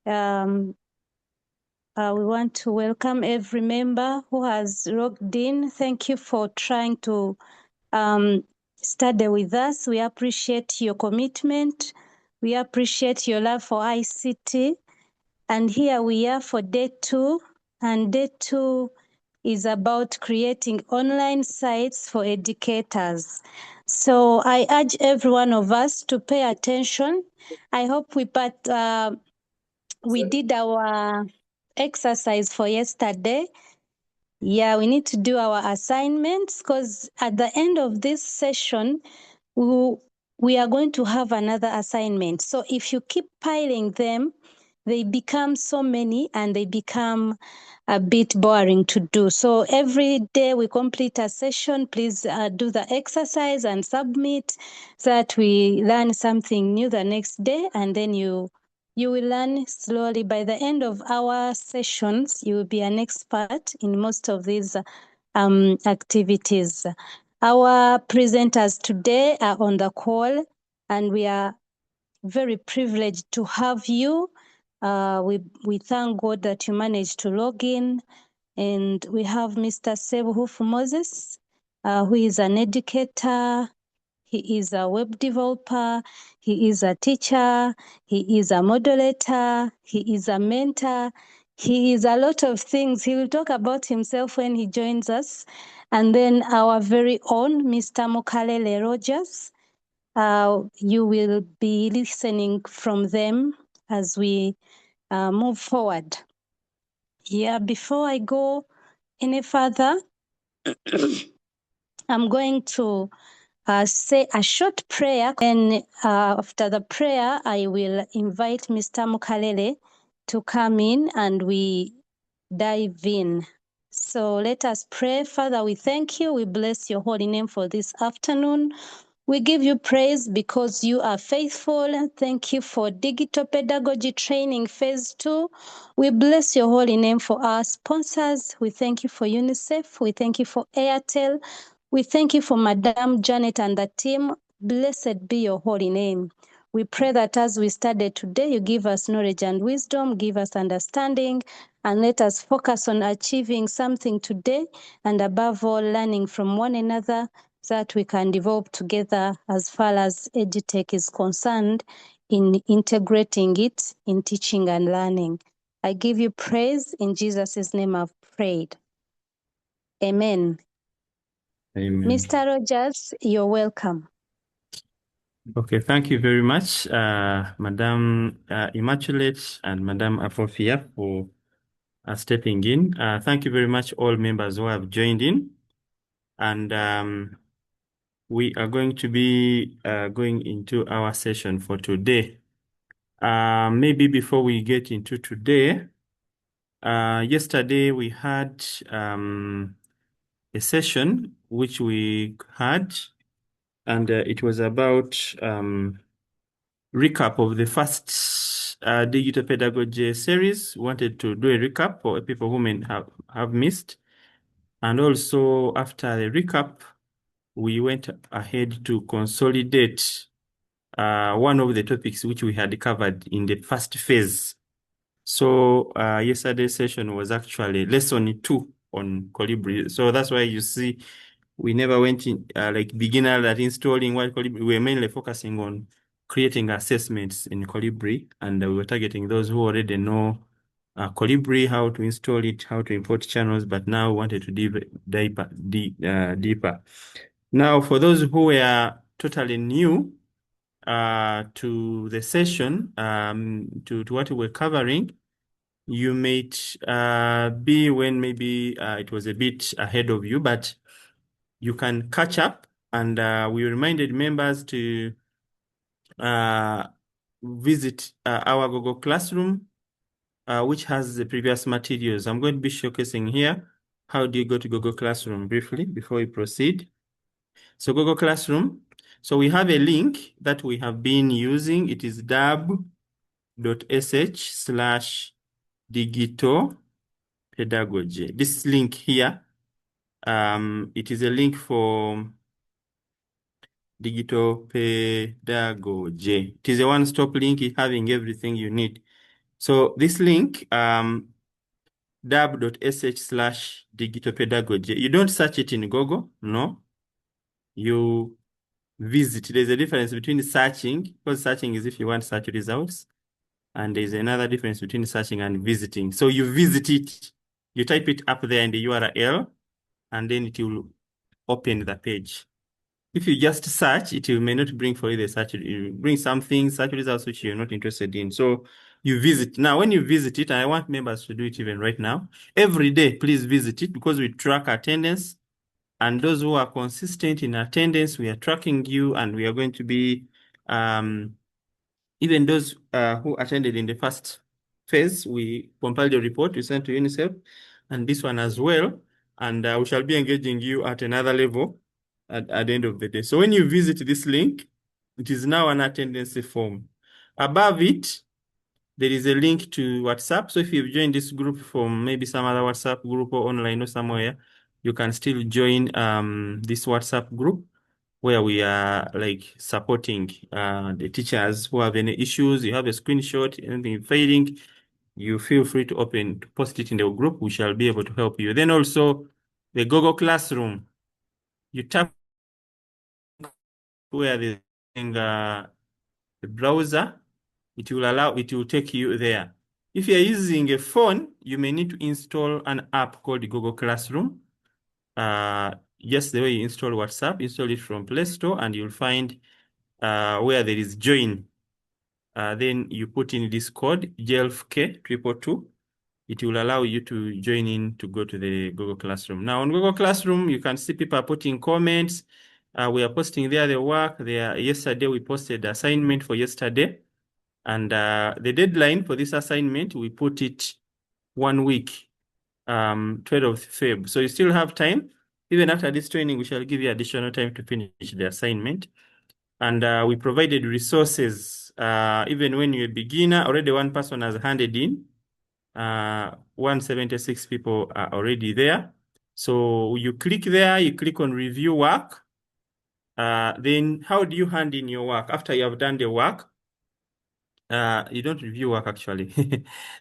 We want to welcome every member who has logged in. Thank you for trying to study with us. We appreciate your commitment. We appreciate your love for ICT. And here we are for day 2. And day 2 is about creating online sites for educators. So I urge every one of us to pay attention. I hope we did our exercise for yesterday. Yeah, we need to do our assignments because at the end of this session, we are going to have another assignment. So if you keep piling them, they become so many and they become a bit boring to do. So every day we complete a session, please do the exercise and submit so that we learn something new the next day, and then you will learn slowly. By the end of our sessions, you will be an expert in most of these activities. Our presenters today are on the call, and we are very privileged to have you. We thank God that you managed to log in. And we have Mr. Sebuhufu Moses, who is an educator. He is a web developer. He is a teacher. He is a moderator. He is a mentor. He is a lot of things. He will talk about himself when he joins us. And then our very own Mr. Mokalele Rogers. You will be listening from them as we move forward. Yeah, before I go any further, I'm going to say a short prayer. And after the prayer, I will invite Mr. Mukalele to come in and we dive in. So let us pray. Father, we thank you. We bless your holy name for this afternoon. We give you praise because you are faithful. Thank you for digital pedagogy training phase 2. We bless your holy name for our sponsors. We thank you for UNICEF. We thank you for Airtel. We thank you for Madam Janet and the team. Blessed be your holy name. We pray that as we study today, you give us knowledge and wisdom, give us understanding, and let us focus on achieving something today, and above all, learning from one another so that we can develop together as far as EdTech is concerned in integrating it in teaching and learning. I give you praise. In Jesus' name I've prayed. Amen. Amen. Mr. Rogers, you're welcome. Okay, thank you very much, Madam Immaculate and Madam Afofia for stepping in. Thank you very much, all members who have joined in. And we are going to be going into our session for today. Maybe before we get into today, yesterday we had a session which we had, and it was about recap of the first digital pedagogy series. Wanted to do a recap for people who may have missed. And also after the recap, we went ahead to consolidate one of the topics which we had covered in the first phase. So yesterday's session was actually lesson 2 on Kolbri. So that's why you see we never went in like beginner at installing what Kolbri. We were mainly focusing on creating assessments in Kolbri, and we were targeting those who already know Kolbri, how to install it, how to import channels, but now we wanted to dive deeper. Now, for those who were totally new to the session, to what we're covering, you might be when maybe it was a bit ahead of you, but you can catch up. And we reminded members to visit our Google Classroom, which has the previous materials. I'm going to be showcasing here. How do you go to Google Classroom briefly before we proceed? So Google Classroom. So we have a link that we have been using. It is dab.sh/digital pedagogy. This link here, it is a link for digital pedagogy. It is a one-stop link having everything you need So this link, dab.sh/digital pedagogy, you don't search it in Google, no. You visit. There's a difference between searching, because searching is if you want search results, and there's another difference between searching and visiting. So you visit it, you type it up there in the URL, and then it will open the page. If you just search, it may not bring for you the search. It will bring something, search results which you're not interested in. So you visit. Now, when you visit it, and I want members to do it even right now, every day, please visit it, because we track attendance. And those who are consistent in attendance, we are tracking you, and we are going to be, even those who attended in the first phase, we compiled a report, we sent to UNICEF, and this one as well. And we shall be engaging you at another level at the end of the day. So when you visit this link, it is now an attendance form. Above it, there is a link to WhatsApp. So if you've joined this group from maybe some other WhatsApp group or online or somewhere, you can still join this WhatsApp group, where we are like supporting the teachers who have any issues. You have a screenshot, anything failing, you feel free to post it in the group. We shall be able to help you. Then also the Google Classroom, you tap where the browser, it will take you there. If you're using a phone, you may need to install an app called Google Classroom. Just the way you install WhatsApp, install it from Play Store, and you'll find where there is join. Then you put in this code, JLFK222. It will allow you to join in to go to the Google Classroom. Now on Google Classroom, you can see people are putting comments. We are posting there the work. Yesterday, we posted the assignment for yesterday. And the deadline for this assignment, we put it 1 week, 12th Feb. So you still have time. Even after this training, we shall give you additional time to finish the assignment. And we provided resources. Even when you're a beginner, already one person has handed in. 176 people are already there. So you click there, you click on review work. Then how do you hand in your work? After you have done the work, you don't review work actually.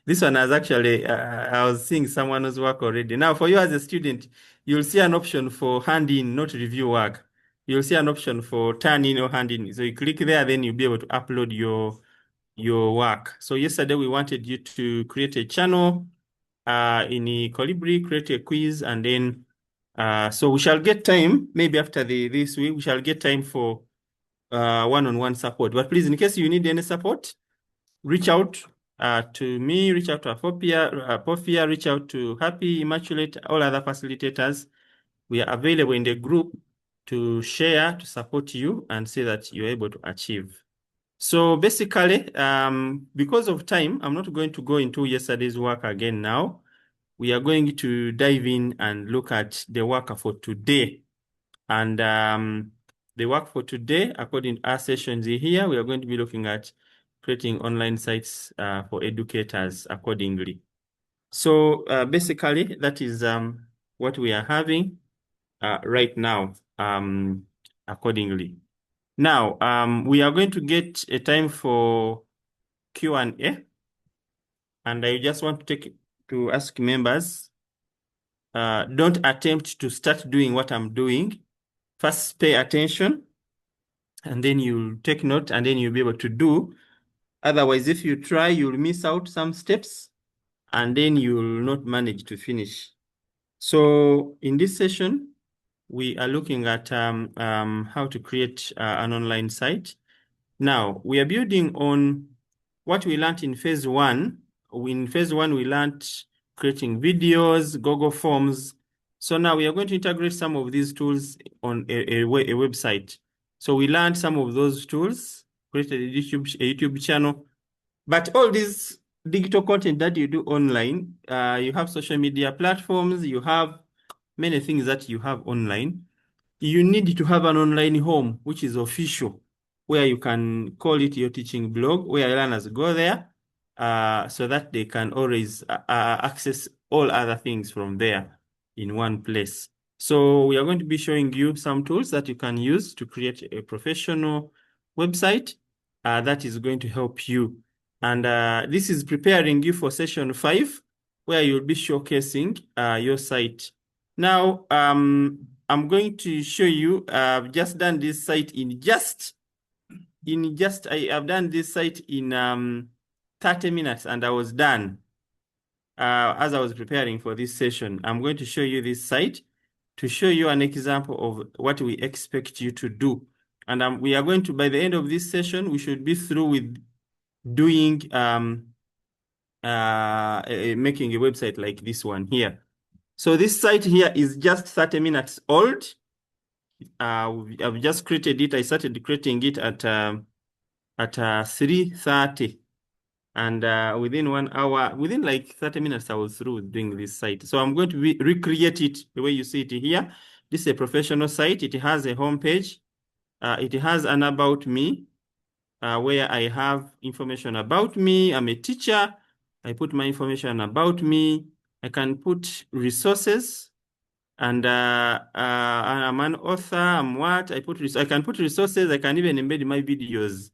This one has actually, I was seeing someone's work already. Now for you as a student, you'll see an option for hand in, not review work. You'll see an option for turn in or hand in. So you click there, then you'll be able to upload your work. So yesterday we wanted you to create a channel in Kolbri, create a quiz, and then so we shall get time, maybe after this week, we shall get time for one-on-one support. But please, in case you need any support, reach out to me, reach out to Porfia, reach out to Happy, Immaculate, all other facilitators. We are available in the group to share, to support you, and see that you're able to achieve. So basically, because of time, I'm not going to go into yesterday's work again now. We are going to dive in and look at the work for today. And the work for today, according to our sessions here, we are going to be looking at creating online sites for educators accordingly. So basically, that is what we are having right now accordingly. Now, we are going to get a time for Q&A. And I just want to ask members, don't attempt to start doing what I'm doing. First, pay attention, and then you'll take note, and then you'll be able to do. Otherwise, if you try, you'll miss out some steps, and then you'll not manage to finish. So in this session, we are looking at how to create an online site. Now, we are building on what we learned in phase one. In phase one, we learned creating videos, Google Forms. So now we are going to integrate some of these tools on a website. So we learned some of those tools, created a YouTube channel. But all this digital content that you do online, you have social media platforms, you have many things that you have online. You need to have an online home, which is official, where you can call it your teaching blog, where learners go there so that they can always access all other things from there in one place. So we are going to be showing you some tools that you can use to create a professional website that is going to help you And this is preparing you for session 5, where you'll be showcasing your site. Now, I'm going to show you, I've just done this site I have done this site in 30 minutes and I was done. As I was preparing for this session, I'm going to show you this site to show you an example of what we expect you to do. And we are going to, by the end of this session, we should be through with doing making a website like this one here. So this site here is just 30 minutes old. I've just created it. I started creating it at 3:30. And within 1 hour, within like 30 minutes, I was through doing this site. So I'm going to recreate it the way you see it here. This is a professional site. It has a home page. It has an about me, where I have information about me. I'm a teacher. I put my information about me. I can put resources. And I'm an author. I'm what? I can put resources. I can even embed my videos.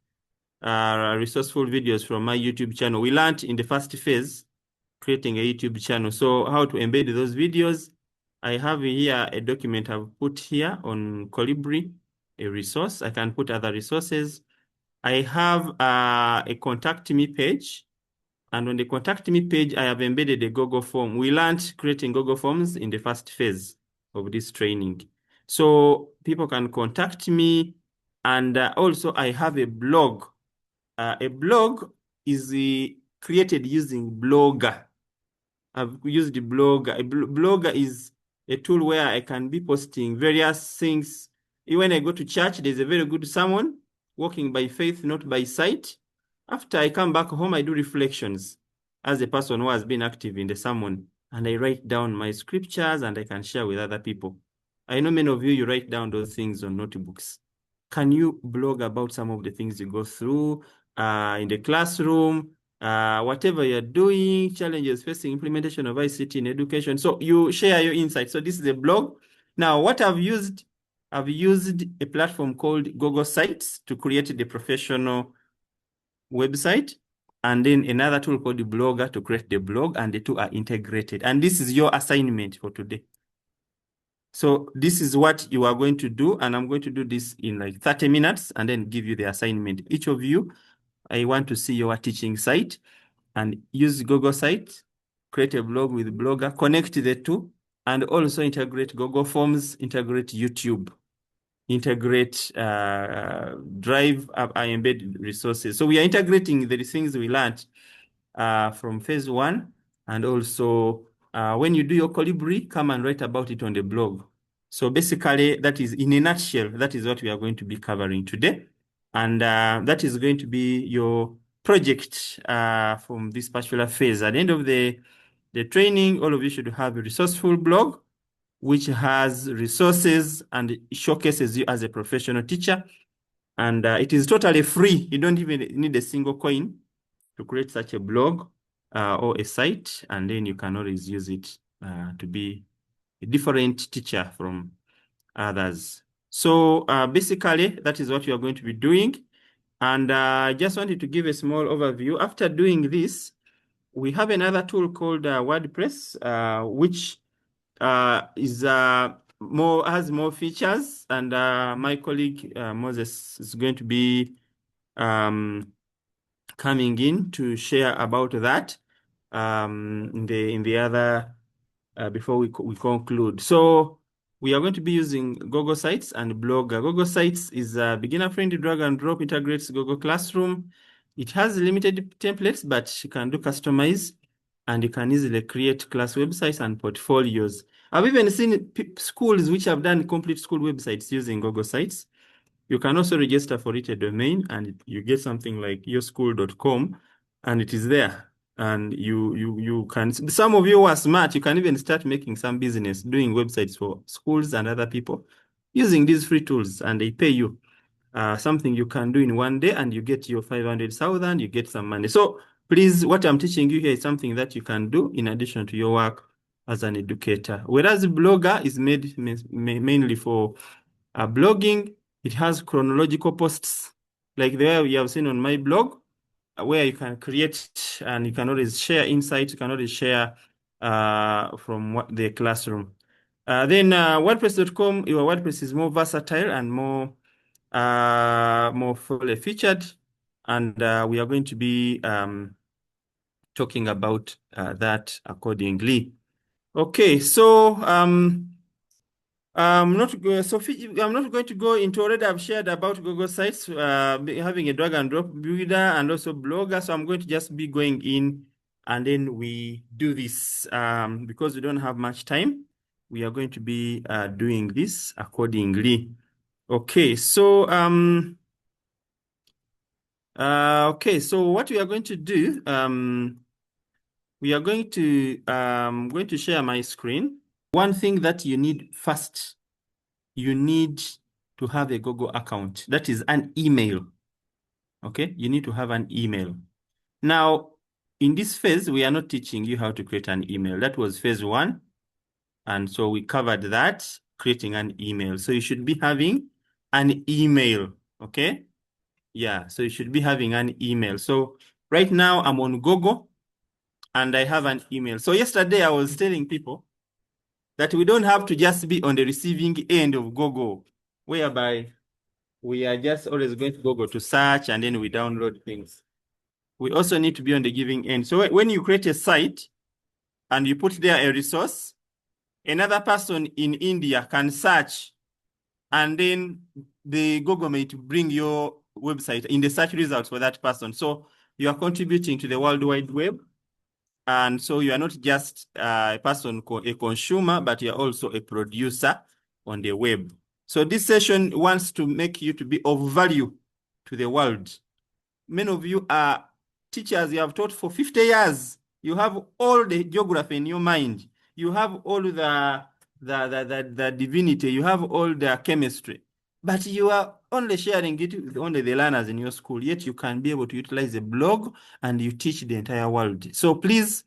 Resourceful videos from my YouTube channel. We learned in the first phase, creating a YouTube channel. So how to embed those videos. I have here a document I've put here on Kolbri, a resource. I can put other resources. I have a contact me page. And on the contact me page, I have embedded a Google form. We learned creating Google forms in the first phase of this training. So people can contact me. And also I have a blog. A blog is created using Blogger. I've used the Blogger. Blogger is a tool where I can be posting various things. When I go to church, there's a very good sermon, walking by faith, not by sight. After I come back home, I do reflections as a person who has been active in the sermon, and I write down my scriptures and I can share with other people. I know many of you write down those things on notebooks. Can you blog about some of the things you go through in the classroom, whatever you're doing, challenges facing implementation of ICT in education? So you share your insights. So this is a blog. Now, what I've used a platform called Google Sites to create the professional website, and then another tool called the Blogger to create the blog, and the two are integrated. And this is your assignment for today. So this is what you are going to do, and I'm going to do this in like 30 minutes and then give you the assignment. Each of you, I want to see your teaching site and use Google Sites, create a blog with Blogger, connect the two, and also integrate Google Forms, integrate YouTube, integrate Drive, I embed resources. So we are integrating the things we learned from phase 1, and also when you do your Kolbri, come and write about it on the blog. So basically, that is, in a nutshell, that is what we are going to be covering today. And that is going to be your project from this particular phase. At the end of the training, all of you should have a resourceful blog, which has resources and showcases you as a professional teacher. And it is totally free. You don't even need a single coin to create such a blog or a site, and then you can always use it to be a different teacher from others. So basically, that is what you are going to be doing. And I just wanted to give a small overview. After doing this, we have another tool called WordPress, which has more features. And my colleague Moses is going to be coming in to share about that in the other before we conclude. So we are going to be using Google Sites and Blogger. Google Sites is a beginner-friendly drag and drop, integrates Google Classroom. It has limited templates, but you can do customize, and you can easily create class websites and portfolios. I've even seen schools which have done complete school websites using Google Sites. You can also register for it a domain, and you get something like yourschool.com, and it is there. And you can, some of you who are smart, you can even start making some business doing websites for schools and other people using these free tools, and they pay you something you can do in one day, and you get your 500,000, you get some money. So please, what I'm teaching you here is something that you can do in addition to your work as an educator. Whereas Blogger is made mainly for blogging. It has chronological posts like the way we have seen on my blog. where you can create and you can always share insights. You can always share from the classroom. Then WordPress.com, your WordPress is more versatile and more fully featured, and we are going to be talking about that accordingly. Okay, so I'm not going to go into already. I've shared about Google Sites having a drag and drop builder and also Blogger. So I'm going to just be going in, and then we do this because we don't have much time. We are going to be doing this accordingly. Okay, so so what we are going to do, we are going to share my screen. One thing that you need first, you need to have a Google account. That is an email. Okay, you need to have an email. Now, in this phase, we are not teaching you how to create an email. That was phase 1. And so we covered that, creating an email. So you should be having an email. Okay. Yeah, so you should be having an email. So right now I'm on Google and I have an email. So yesterday I was telling people that we don't have to just be on the receiving end of Google, whereby we are just always going to Google to search and then we download things. We also need to be on the giving end. So when you create a site and you put there a resource, another person in India can search and then the Google may bring your website in the search results for that person. So you are contributing to the World Wide Web. And so you are not just a person, a consumer, but you're also a producer on the web. So this session wants to make you to be of value to the world. Many of you are teachers, you have taught for 50 years. You have all the geography in your mind. You have all the divinity. You have all the chemistry. But you are only sharing it with only the learners in your school. Yet you can be able to utilize a blog and you teach the entire world. So please,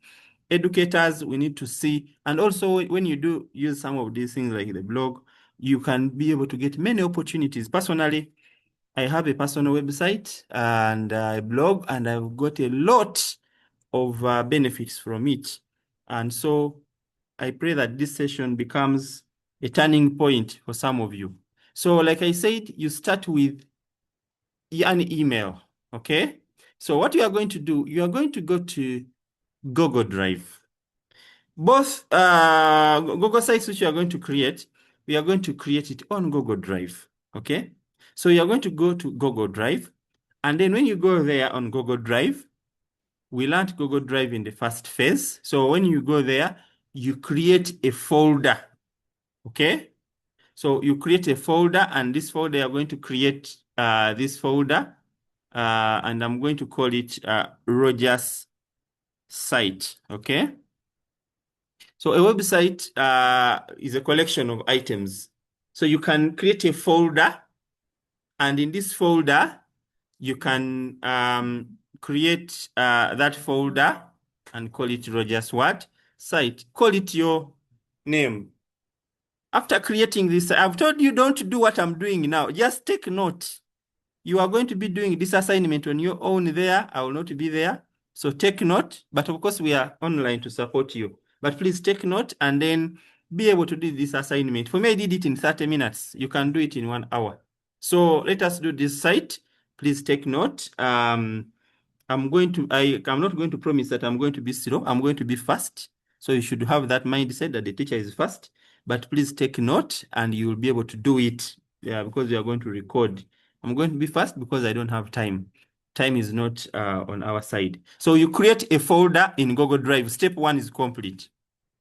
educators, we need to see. And also when you do use some of these things like the blog, you can be able to get many opportunities. Personally, I have a personal website and a blog, and I've got a lot of benefits from it. And so I pray that this session becomes a turning point for some of you. So like I said, you start with an email, okay? So what you are going to do, you are going to go to Google Drive. Both Google Sites which you are going to create, we are going to create it on Google Drive, okay? So you're going to go to Google Drive, and then when you go there on Google Drive, we learned Google Drive in the first phase. So when you go there, you create a folder, okay? So you create a folder, and this folder, you're going to create this folder, and I'm going to call it Roger's site, okay? So a website is a collection of items. So you can create a folder, and in this folder, you can create that folder and call it Roger's what? Site. Call it your name. After creating this, I've told you don't do what I'm doing now. Just take note. You are going to be doing this assignment on your own there. I will not be there. So take note. But of course, we are online to support you. But please take note and then be able to do this assignment. For me, I did it in 30 minutes. You can do it in 1 hour. So let us do this site. Please take note. I'm not going to promise that I'm going to be slow. I'm going to be fast. So you should have that mindset that the teacher is fast. But please take note and you will be able to do it. Yeah, because we are going to record. I'm going to be fast because I don't have time. Time is not on our side. So you create a folder in Google Drive. Step 1 is complete.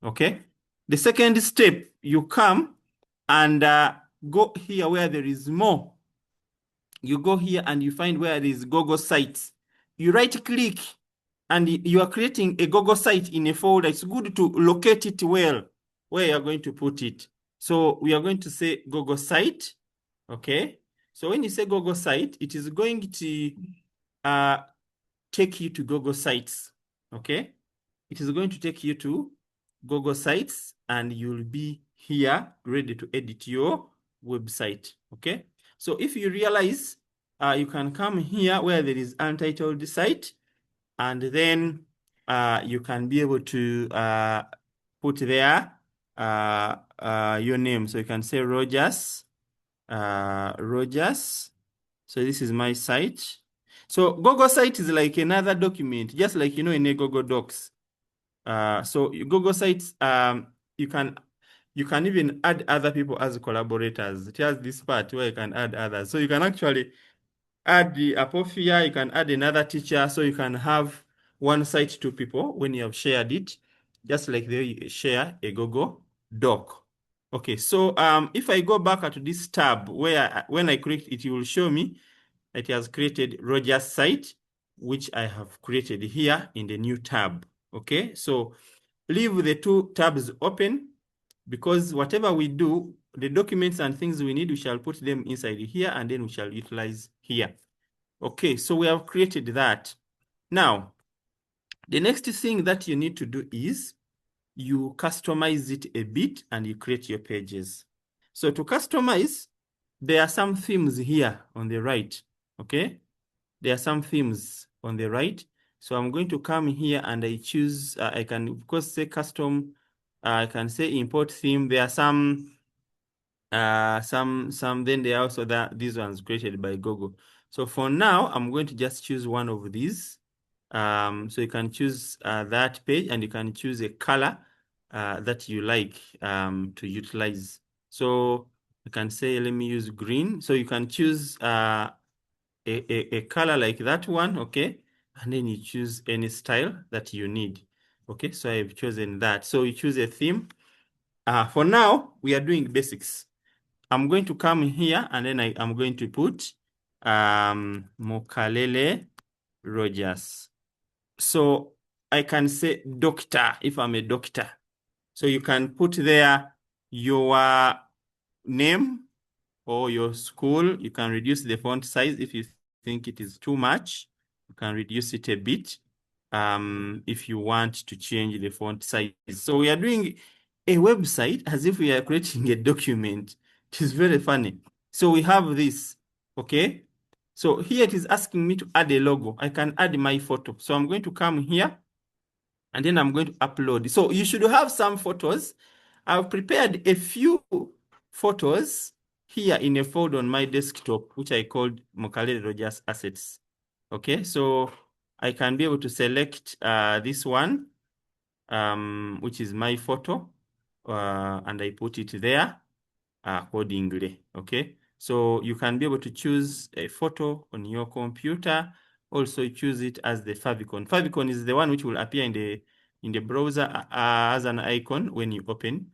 Okay. The second step, you come and go here where there is more. You go here and you find where there is Google Sites. You right click and you are creating a Google site in a folder. It's good to locate it well where you're going to put it. So we are going to say Google site. Okay. So when you say Google site, it is going to take you to Google Sites. Okay. It is going to take you to Google Sites and you'll be here ready to edit your website. Okay. So if you realize you can come here where there is untitled site, And then you can be able to put there your name. So you can say Rogers. Rogers. So this is my site. So Google Site is like another document, just like, you know, in a Google Docs. So Google Sites, you can even add other people as collaborators. It has this part where you can add others. So you can actually add the Apophia, you can add another teacher, so you can have one site to people when you have shared it, just like they share a Google Doc. Okay, so if I go back to this tab where when I click it, will show me it has created Roger's site, which I have created here in the new tab. Okay, so leave the two tabs open, because whatever we do, the documents and things we need, we shall put them inside here, and then we shall utilize here. Okay, so we have created that. Now, the next thing that you need to do is you customize it a bit and you create your pages. So to customize, there are some themes here on the right, okay? There are some themes on the right. So I'm going to come here and I choose, I can of course say custom, I can say import theme. There are some, then there are also these ones created by Google. So for now, I'm going to just choose one of these. So you can choose that page, and you can choose a color that you like to utilize. So you can say, let me use green. So you can choose a color like that one, okay? And then you choose any style that you need. Okay, so I've chosen that. So you choose a theme. For now, we are doing basics. I'm going to come here and then I'm going to put Mokalele Rogers. So I can say doctor if I'm a doctor. So you can put there your name or your school. You can reduce the font size if you think it is too much. You can reduce it a bit if you want to change the font size. So we are doing a website as if we are creating a document. It is very funny. So we have this, okay? So here it is asking me to add a logo. I can add my photo. So I'm going to come here and then I'm going to upload. So you should have some photos. I've prepared a few photos here in a folder on my desktop, which I called Mokalele Rogers Assets. Okay, so I can be able to select this one, which is my photo, and I put it there accordingly. Okay, so you can be able to choose a photo on your computer. Also choose it as the favicon. Favicon is the one which will appear in the browser as an icon when you open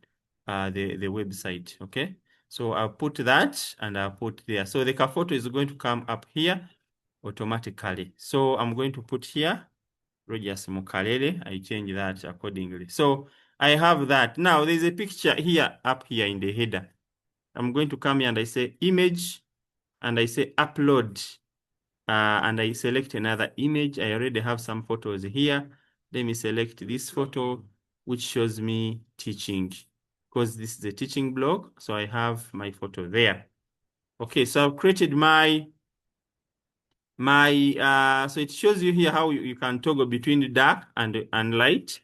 the website. Okay, so I'll put that and I'll put there. So the photo is going to come up here automatically. So I'm going to put here Rogers Mokalele. I change that accordingly. So I have that. Now there's a picture here up here in the header. I'm going to come here and I say image and I say upload and I select another image. I already have some photos here. Let me select this photo, which shows me teaching, because this is a teaching blog. So I have my photo there. Okay, so I've created so it shows you here how you can toggle between dark and light.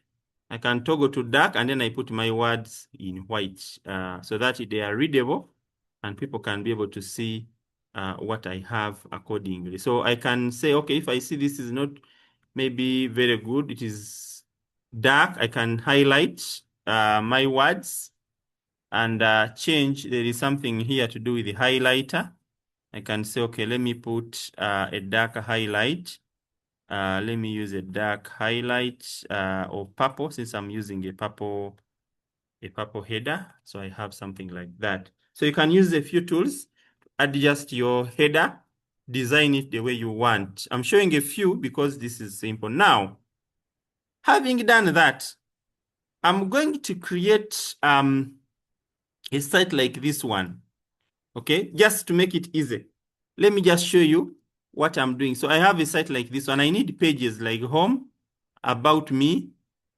I can toggle to dark and then I put my words in white so that they are readable and people can be able to see what I have accordingly. So I can say, okay, if I see this is not maybe very good, it is dark, I can highlight my words and change. There is something here to do with the highlighter. I can say, okay, let me put a dark highlight. Let me use a dark highlight or purple, since I'm using a purple header. So I have something like that. So you can use a few tools, adjust your header, design it the way you want. I'm showing a few because this is simple. Now, having done that, I'm going to create a site like this one. Okay, just to make it easy. Let me just show you what I'm doing. So I have a site like this one. I need pages like home, about me,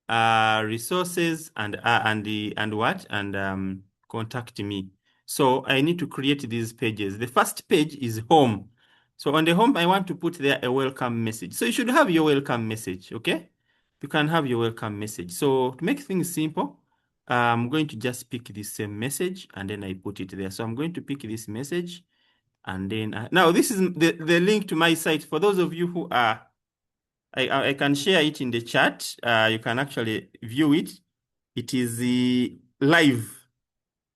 resources, and contact me. So I need to create these pages. The first page is home. So on the home, I want to put there a welcome message. So you should have your welcome message, okay? You can have your welcome message. So to make things simple, I'm going to just pick this same message and then I put it there. So I'm going to pick this message and then, now this is the link to my site. For those of you who are, I can share it in the chat. You can actually view it. It is live.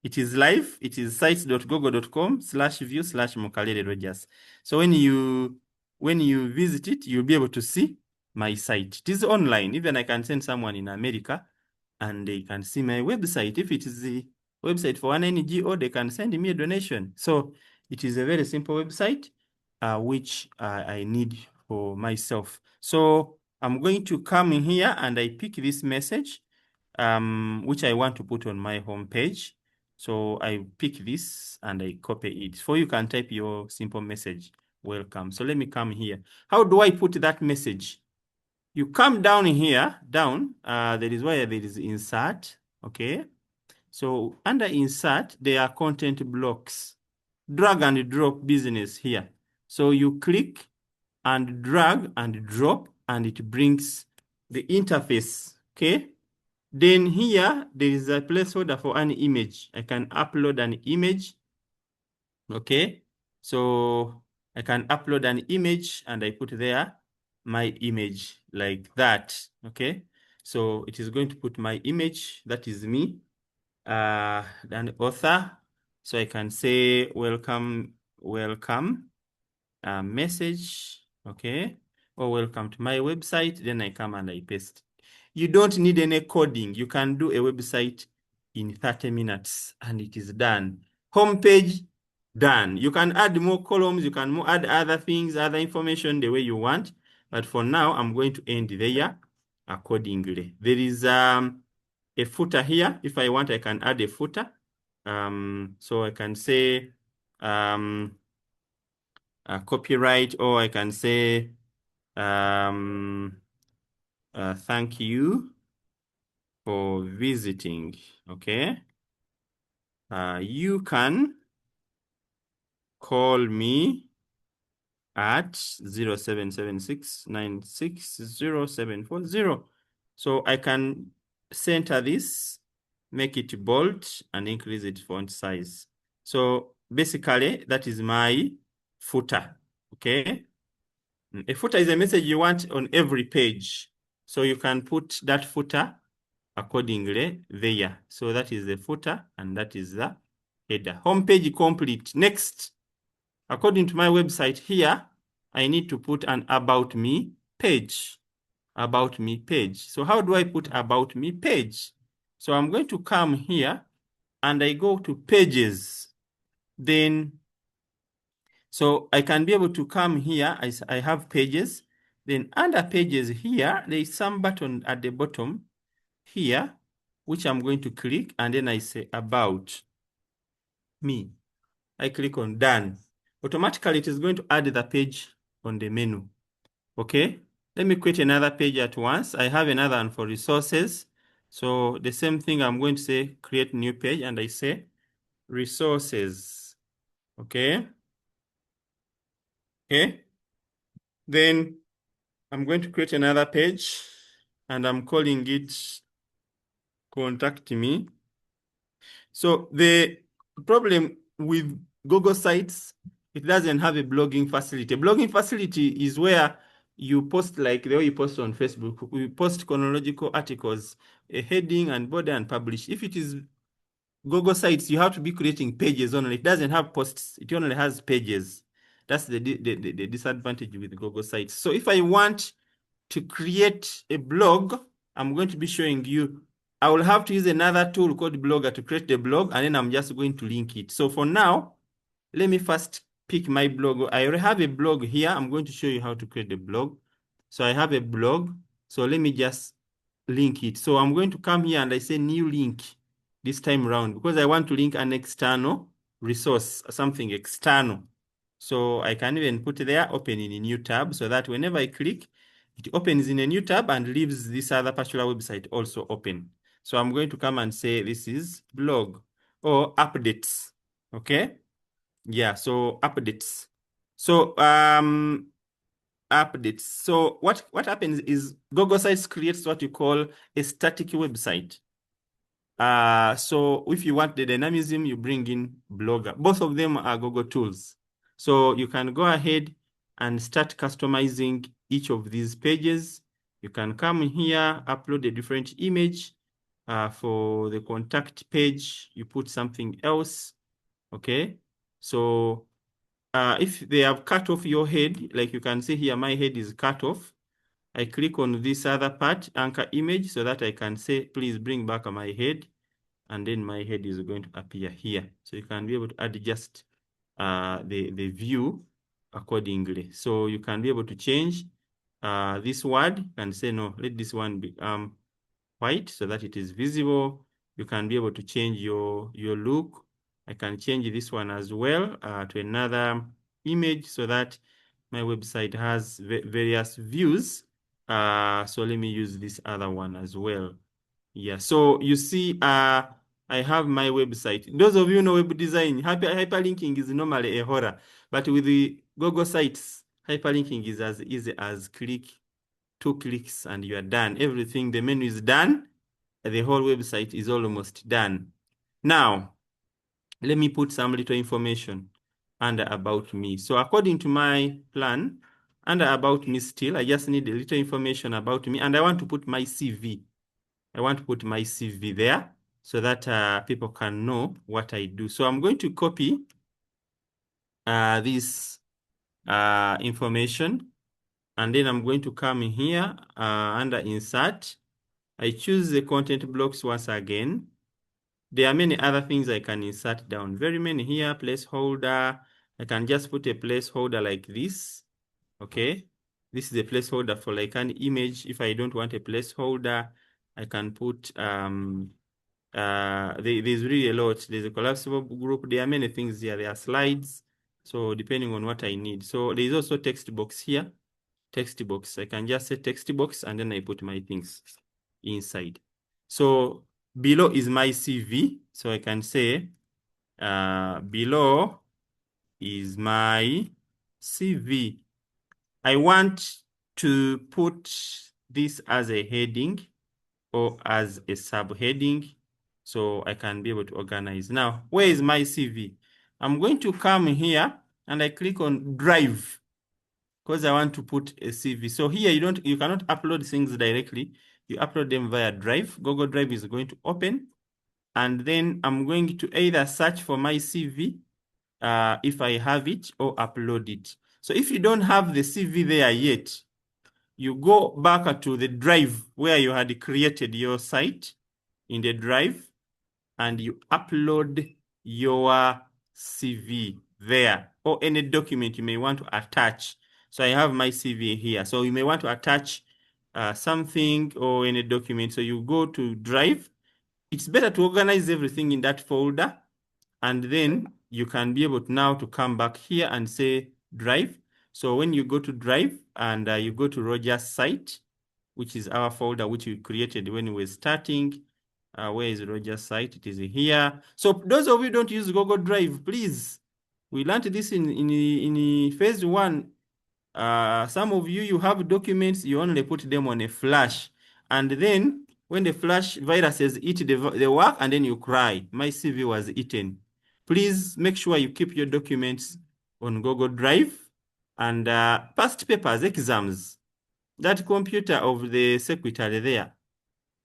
It is live. It is sites.google.com/view/Mukalele Rogers. So when you visit it, you'll be able to see my site. It is online. Even I can send someone in America and they can see my website. If it is the website for an NGO, they can send me a donation. So it is a very simple website, which I need for myself. So I'm going to come in here and I pick this message, which I want to put on my home page. So I pick this and I copy it. So you can type your simple message, welcome. So let me come here. How do I put that message? You come down here, there is where there is insert, okay? So under insert, there are content blocks. Drag and drop business here. So you click and drag and drop and it brings the interface, okay? Then here, there is a placeholder for an image. I can upload an image, okay? So I can upload an image and I put there my image like that, okay? So it is going to put my image, that is me, an author. So I can say welcome message, okay? Or welcome to my website. Then I come and I paste. You don't need any coding. You can do a website in 30 minutes and it is done. Homepage, done. You can add more columns. You can add other things, other information the way you want. But for now, I'm going to end there accordingly. There is a footer here. If I want, I can add a footer. So I can say copyright, or I can say thank you for visiting, okay? You can call me at 0776960740. So I can center this, make it bold, and increase its font size. So basically, that is my footer, okay? A footer is a message you want on every page. So you can put that footer accordingly there. So that is the footer and that is the header. Homepage complete. Next, according to my website here, I need to put an about me page. About me page. So how do I put about me page? So I'm going to come here and I go to pages. Then, so I can be able to come here. I have pages. Then under pages here, there is some button at the bottom here, which I'm going to click, and then I say about me. I click on done. Automatically, it is going to add the page on the menu. Okay, let me create another page at once. I have another one for resources. So the same thing, I'm going to say create new page, and I say resources. Okay. Okay. Then I'm going to create another page, and I'm calling it contact me. So the problem with Google Sites, it doesn't have a blogging facility. A blogging facility is where you post, like the way you post on Facebook. We post chronological articles, a heading and border and publish. If it is Google Sites, you have to be creating pages only. It doesn't have posts. It only has pages. That's the disadvantage with Google Sites. So if I want to create a blog, I'm going to be showing you, I will have to use another tool called Blogger to create the blog, and then I'm just going to link it. So for now, let me first pick my blog. I already have a blog here. I'm going to show you how to create the blog. So I have a blog. So let me just link it. So I'm going to come here and I say new link this time around because I want to link an external resource, something external. So I can even put there, open in a new tab, so that whenever I click, it opens in a new tab and leaves this other particular website also open. So I'm going to come and say this is blog or updates. Okay. Yeah, so updates. So updates. So what happens is Google Sites creates what you call a static website. So if you want the dynamism, you bring in Blogger. Both of them are Google tools. So you can go ahead and start customizing each of these pages. You can come here, upload a different image. For the contact page, you put something else. Okay. So if they have cut off your head, like you can see here, my head is cut off. I click on this other part, anchor image, so that I can say, please bring back my head. And then my head is going to appear here. So you can be able to adjust the view accordingly. So you can be able to change this word and say, no, let this one be white so that it is visible. You can be able to change your look. I can change this one as well to another image so that my website has various views. So let me use this other one as well. Yeah, so you see, I have my website. Those of you know web design, hyperlinking is normally a horror, but with the Google Sites, hyperlinking is as easy as 2 clicks, and you are done. Everything, the menu is done. The whole website is almost done. Now, let me put some little information under about me. So according to my plan, under about me still, I just need a little information about me, and I want to put my CV. I want to put my CV there so that people can know what I do. So I'm going to copy this information, and then I'm going to come in here under insert. I choose the content blocks once again. There are many other things I can insert down. Very many here, placeholder. I can just put a placeholder like this. Okay. This is a placeholder for like an image. If I don't want a placeholder, I can put there's really a lot. There's a collapsible group. There are many things here. There are slides. So depending on what I need. So there's also text box here. Text box. I can just say text box and then I put my things inside. So below is my CV. So I can say below is my CV. I want to put this as a heading or as a subheading so I can be able to organize. Now, where is my CV? I'm going to come here and I click on Drive because I want to put a CV. So here you cannot upload things directly. You upload them via Drive. Google Drive is going to open, and then I'm going to either search for my CV if I have it or upload it. So if you don't have the CV there yet, you go back to the drive where you had created your site in the drive and you upload your CV there or any document you may want to attach. So I have my CV here. So you may want to attach something or any document. So you go to drive. It's better to organize everything in that folder, and then you can be able to now to come back here and say drive. So when you go to drive and you go to Roger's site, which is our folder which we created when we were starting. Where is Roger's site? It is here. So those of you who don't use Google Drive, please, we learned this in phase 1. Some of you have documents, you only put them on a flash. And then when the flash viruses eat the work, and then you cry, my CV was eaten. Please make sure you keep your documents on Google Drive and past papers, exams, that computer of the secretary there,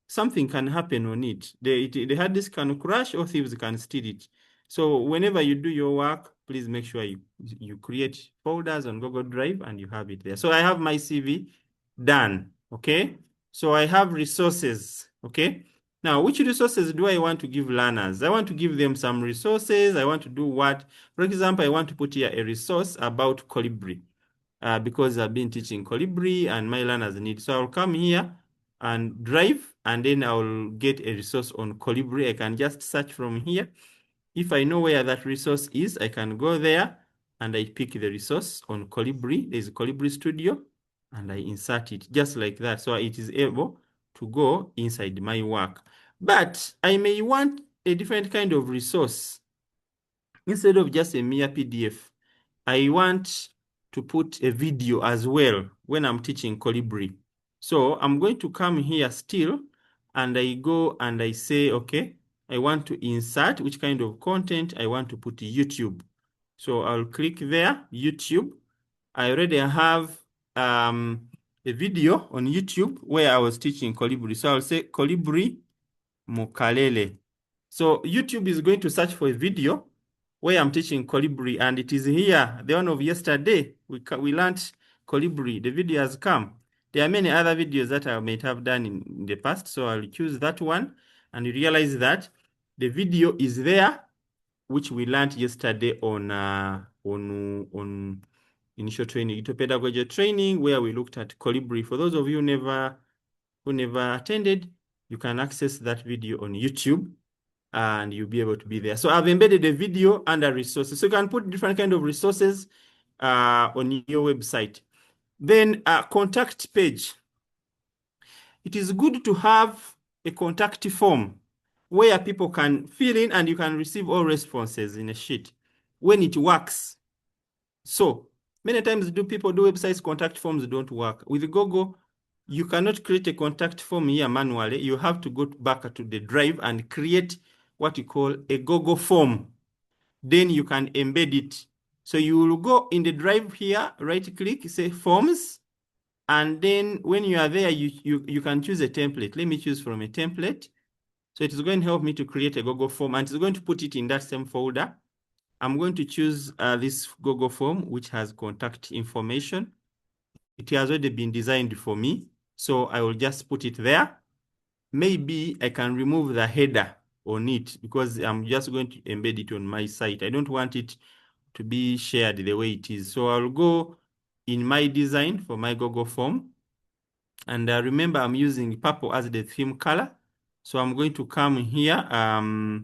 something can happen on it. The hard disk can crash or thieves can steal it. So whenever you do your work, please make sure you create folders on Google Drive and you have it there. So I have my CV done, okay? So I have resources, okay? Now, which resources do I want to give learners? I want to give them some resources. I want to do what? For example, I want to put here a resource about Kolbri because I've been teaching Kolbri and my learners need. So I'll come here and drive, and then I'll get a resource on Kolbri. I can just search from here. If I know where that resource is, I can go there and I pick the resource on Kolbri. There's Kolbri Studio, and I insert it just like that. So it is able to go inside my work. But I may want a different kind of resource. Instead of just a mere PDF, I want to put a video as well when I'm teaching Kolbri. So I'm going to come here still, and I go and I say, okay, I want to insert which kind of content. I want to put YouTube. So I'll click there, YouTube. I already have a video on YouTube where I was teaching Kolbri. So I'll say Kolbri Mukalele. So YouTube is going to search for a video where I'm teaching Kolbri, and it is here, the one of yesterday. We learned Kolbri. The video has come. There are many other videos that I might have done in the past, so I'll choose that one, and you realize that the video is there, which we learned yesterday on initial training, Pedagogy training, where we looked at Kolbri. For those of you who never attended, you can access that video on YouTube, and you'll be able to be there. So I've embedded a video under resources. So you can put different kind of resources on your website. Then contact page. It is good to have a contact form where people can fill in and you can receive all responses in a sheet when it works. So many times people do websites, contact forms don't work. With Google, you cannot create a contact form here manually. You have to go back to the drive and create what you call a Google form. Then you can embed it. So you will go in the drive here, right click, say forms. And then when you are there, you can choose a template. Let me choose from a template. So it is going to help me to create a Google form, and it's going to put it in that same folder. I'm going to choose this Google form, which has contact information. It has already been designed for me, so I will just put it there. Maybe I can remove the header on it because I'm just going to embed it on my site. I don't want it to be shared the way it is. So I'll go in my design for my Google form. And remember, I'm using purple as the theme color. So I'm going to come here. Where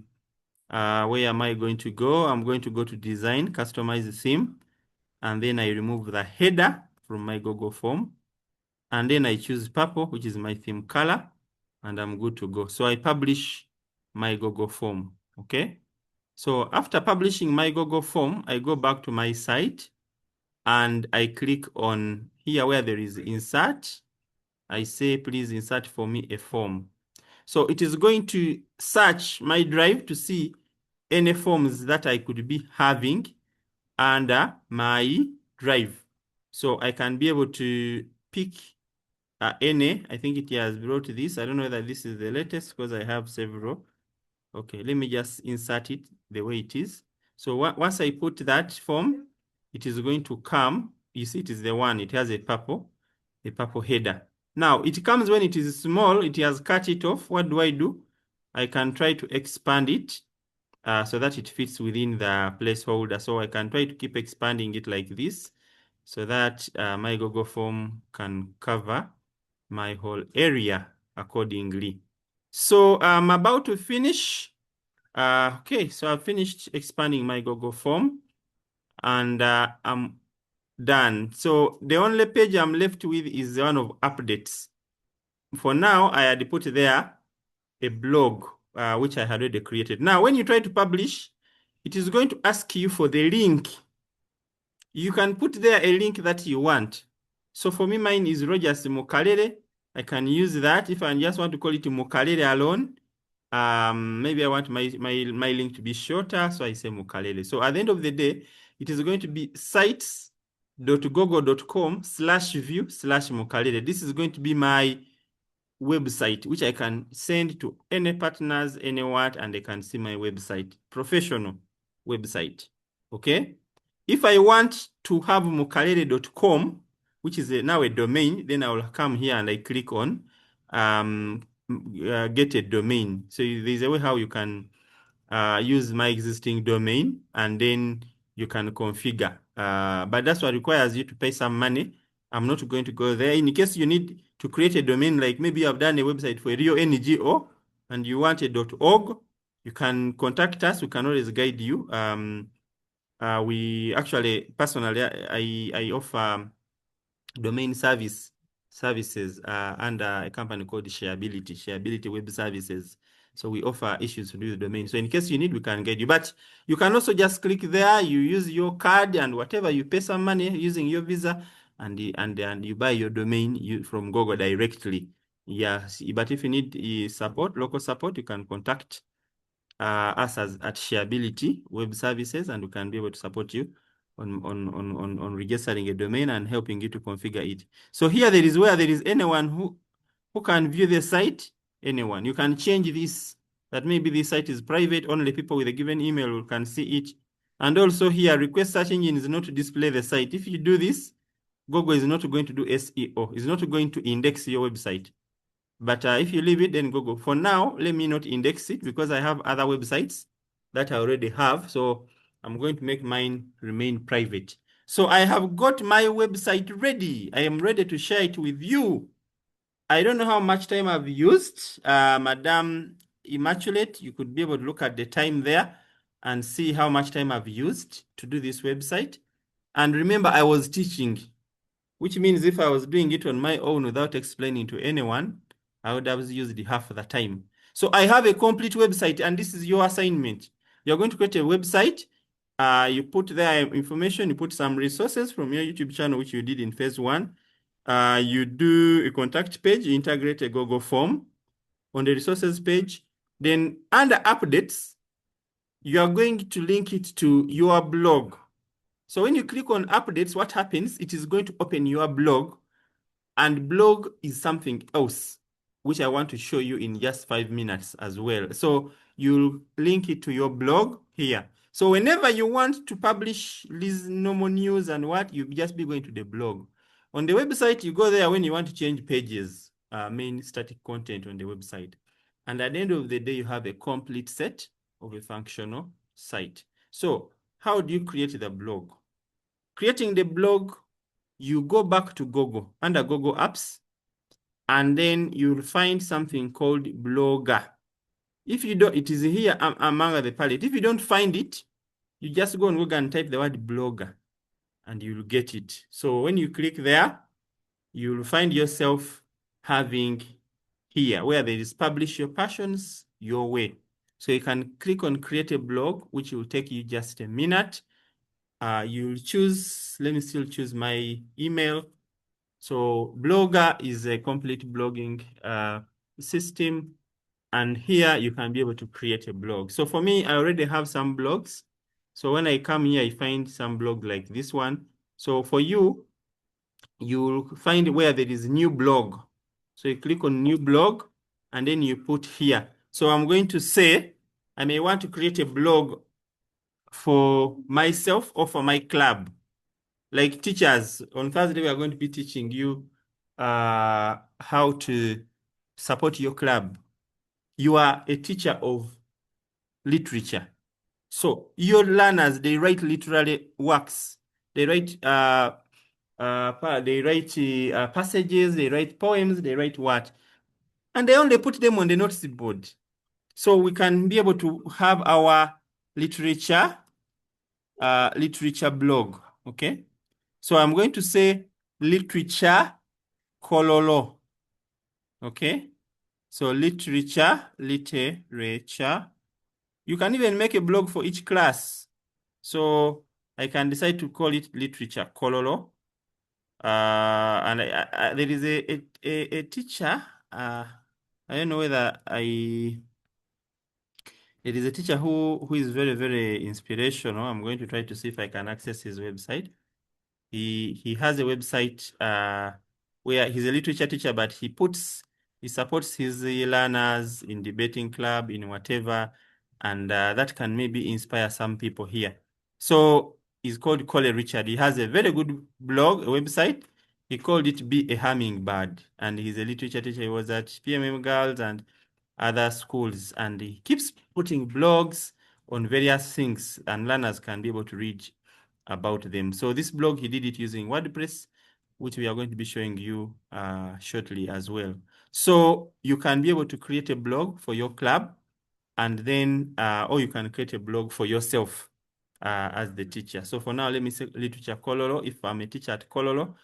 am I going to go? I'm going to go to design, customize the theme. And then I remove the header from my Google form. And then I choose purple, which is my theme color. And I'm good to go. So I publish my Google form, okay? So after publishing my Google form, I go back to my site and I click on here where there is insert. I say, please insert for me a form. So it is going to search my drive to see any forms that I could be having under my drive. So I can be able to pick any. I think it has brought this. I don't know whether this is the latest because I have several. Okay, let me just insert it the way it is. So once I put that form, it is going to come. You see, it is the one. It has a purple header. Now, it comes when it is small. It has cut it off. What do? I can try to expand it so that it fits within the placeholder. So I can try to keep expanding it like this so that my Google form can cover my whole area accordingly. So I'm about to finish. Okay, so I've finished expanding my Google form and I'm done. So the only page I'm left with is the one of updates. For now, I had put there a blog, which I had already created. Now, when you try to publish, it is going to ask you for the link. You can put there a link that you want. So for me, mine is Rogers Mukalele. I can use that. If I just want to call it Mukalele alone, maybe I want my link to be shorter, so I say Mukalele. So at the end of the day, it is going to be sites.google.com/view/Mukalele. This is going to be my website, which I can send to any partners, anyone, and they can see my website, professional website. Okay. If I want to have mukalele.com, which is now a domain, then I will come here and I click on get a domain. So there's a way how you can use my existing domain and then you can configure. But that's what requires you to pay some money. I'm not going to go there. In case you need to create a domain, like maybe I've done a website for a real NGO and you want a .org, you can contact us. We can always guide you. We actually, personally, I offer domain services under a company called Shareability Web Services. So we offer issues to do the domain. So in case you need, we can guide you. But you can also just click there, you use your card and whatever, you pay some money using your Visa, and you buy your domain from Google directly. Yes, but if you need support, local support, you can contact us at Shareability Web Services, and we can be able to support you on registering a domain and helping you to configure it. So here there is where there is anyone who can view the site. Anyone. You can change this, that maybe this site is private, only people with a given email can see it. And also here, request search engine is not to display the site. If you do this, Google is not going to do SEO. It's not going to index your website. But if you leave it, then Google. For now, let me not index it because I have other websites that I already have. So I'm going to make mine remain private. So I have got my website ready. I am ready to share it with you. I don't know how much time I've used. Madam Immaculate, you could be able to look at the time there and see how much time I've used to do this website. And remember, I was teaching, which means if I was doing it on my own without explaining to anyone, I would have used half the time. So I have a complete website, and this is your assignment. You're going to create a website. You put there information, you put some resources from your YouTube channel, which you did in phase 1. You do a contact page, you integrate a Google form on the resources page. Then under updates, you are going to link it to your blog. So when you click on updates, what happens? It is going to open your blog, and blog is something else, which I want to show you in just 5 minutes as well. So you'll link it to your blog here. So whenever you want to publish these normal news and what, you just be going to the blog. On the website, you go there when you want to change pages, main static content on the website. And at the end of the day, you have a complete set of a functional site. So how do you create the blog? Creating the blog, you go back to Google, under Google Apps, and then you'll find something called Blogger. If you don't, it is here among the palette. If you don't find it, you just go on Google and type the word Blogger, and you'll get it. So when you click there, you'll find yourself having here where there is publish your passions your way. So you can click on create a blog, which will take you just a minute. You'll choose, let me still choose my email. So Blogger is a complete blogging system. And here you can be able to create a blog. So for me, I already have some blogs. So when I come here, I find some blog like this one. So for you, you'll find where there is new blog. So you click on new blog and then you put here. So I'm going to say, I may want to create a blog for myself or for my club. Like teachers, on Thursday, we are going to be teaching you how to support your club. You are a teacher of literature. So your learners, they write literary works. They write passages, they write poems, they write what? And they only put them on the notice board. So we can be able to have our literature blog, okay? So I'm going to say literature kololo, okay? So literature. You can even make a blog for each class. So I can decide to call it literature kololo. And there is a teacher. I don't know whether it is a teacher who is very, very inspirational. I'm going to try to see if I can access his website. He has a website where he's a literature teacher, but he supports his learners in debating club, in whatever, and that can maybe inspire some people here. So he's called Cole Richard. He has a very good blog, a website. He called it Be a Hummingbird, and he's a literature teacher. He was at PMM Girls and other schools, and he keeps putting blogs on various things, and learners can be able to read about them. So this blog, he did it using WordPress, which we are going to be showing you shortly as well. So you can be able to create a blog for your club, and then, or you can create a blog for yourself as the teacher. So for now, let me say literature Kololo. If I'm a teacher at Kololo,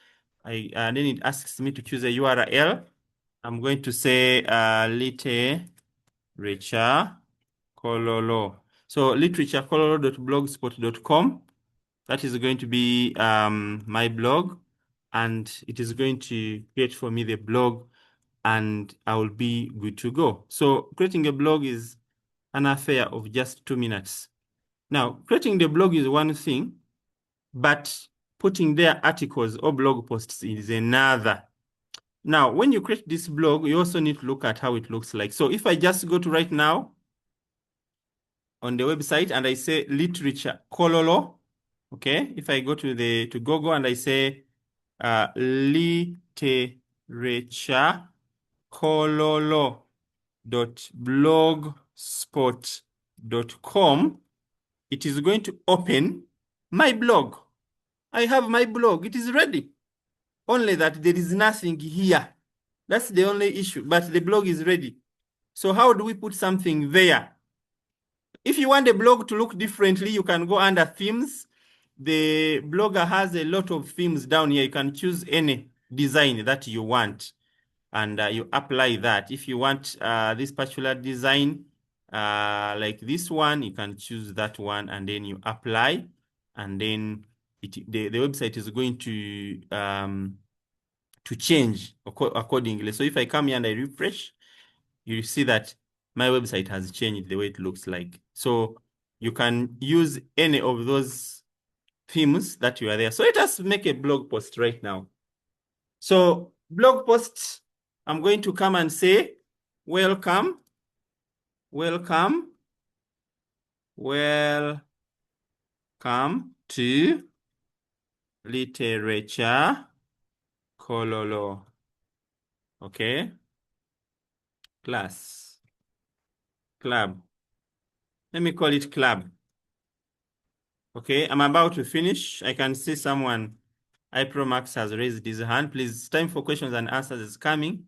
then it asks me to choose a URL. I'm going to say Kololo. So literaturekololo.blogspot.com. That is going to be my blog, and it is going to create for me the blog, and I will be good to go. So creating a blog is an affair of just 2 minutes. Now, creating the blog is one thing, but putting their articles or blog posts is another. Now, when you create this blog, you also need to look at how it looks like. So if I just go to right now on the website and I say literature Kololo, okay, if I go to Google and I say literature kololo.blogspot.com, it is going to open my blog. I have my blog. It is ready. Only that there is nothing here. That's the only issue, but the blog is ready. So how do we put something there? If you want the blog to look differently, you can go under themes. The blogger has a lot of themes down here. You can choose any design that you want, and you apply that. If you want this particular design, like this one, you can choose that one, and then you apply, and then the website is going to change accordingly. So if I come here and I refresh, you see that my website has changed the way it looks like. So you can use any of those themes that you are there. So let us make a blog post right now. So blog post, I'm going to come and say, welcome to literature Kololo. Okay. Class. Club. Let me call it club. Okay, I'm about to finish. I can see someone, iPromax, has raised his hand. Please, time for questions and answers is coming.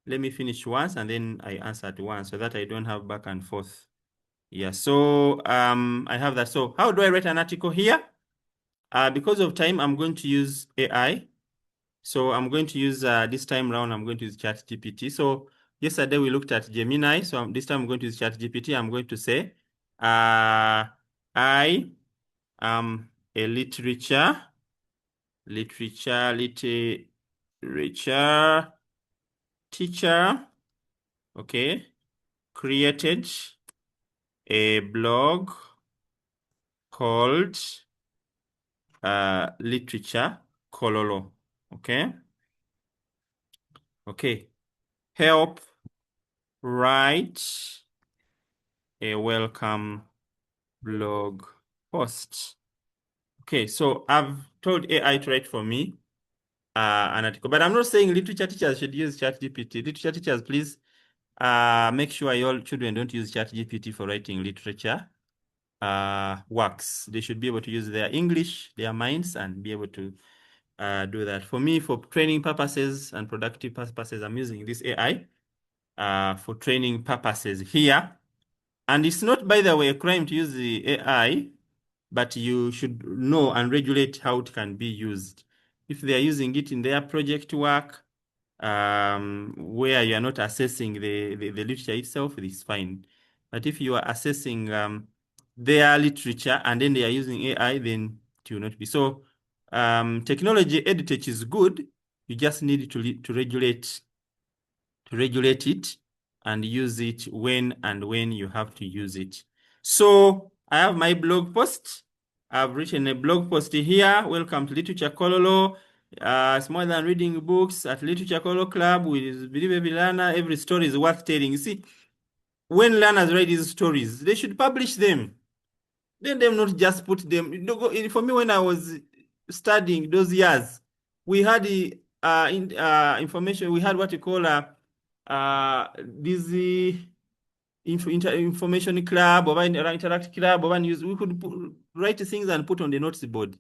Let me finish once and then I answer at once so that I don't have back and forth. Yeah, so I have that. So how do I write an article here? Because of time, I'm going to use AI. So I'm going to use, this time around, I'm going to use ChatGPT. So yesterday we looked at Gemini. So this time I'm going to use ChatGPT. I'm going to say, I am a literature teacher, okay, created a blog called literature Kololo, okay? Okay, help write a welcome blog post. Okay, so I've told AI to write for me an article, but I'm not saying literature teachers should use ChatGPT. Literature teachers, please make sure your children don't use ChatGPT for writing literature works. They should be able to use their English, their minds, and be able to do that. For me, for training purposes and productive purposes, I'm using this AI for training purposes here. And it's not, by the way, a crime to use the AI, but you should know and regulate how it can be used. If they are using it in their project work, where you are not assessing the literature itself, it is fine. But if you are assessing their literature and then they are using AI, then it will not be. So technology EdTech is good. You just need to regulate it and use it when you have to use it. So I have my blog post. I've written a blog post here. Welcome to Literature Kololo. It's more than reading books at Literature Kololo Club with Believe Learner. Every story is worth telling. You see, when learners read these stories, they should publish them. Let them not just put them. For me, when I was studying those years, we had the information. We had what you call this information club or interact club or news. We could write things and put on the notes board.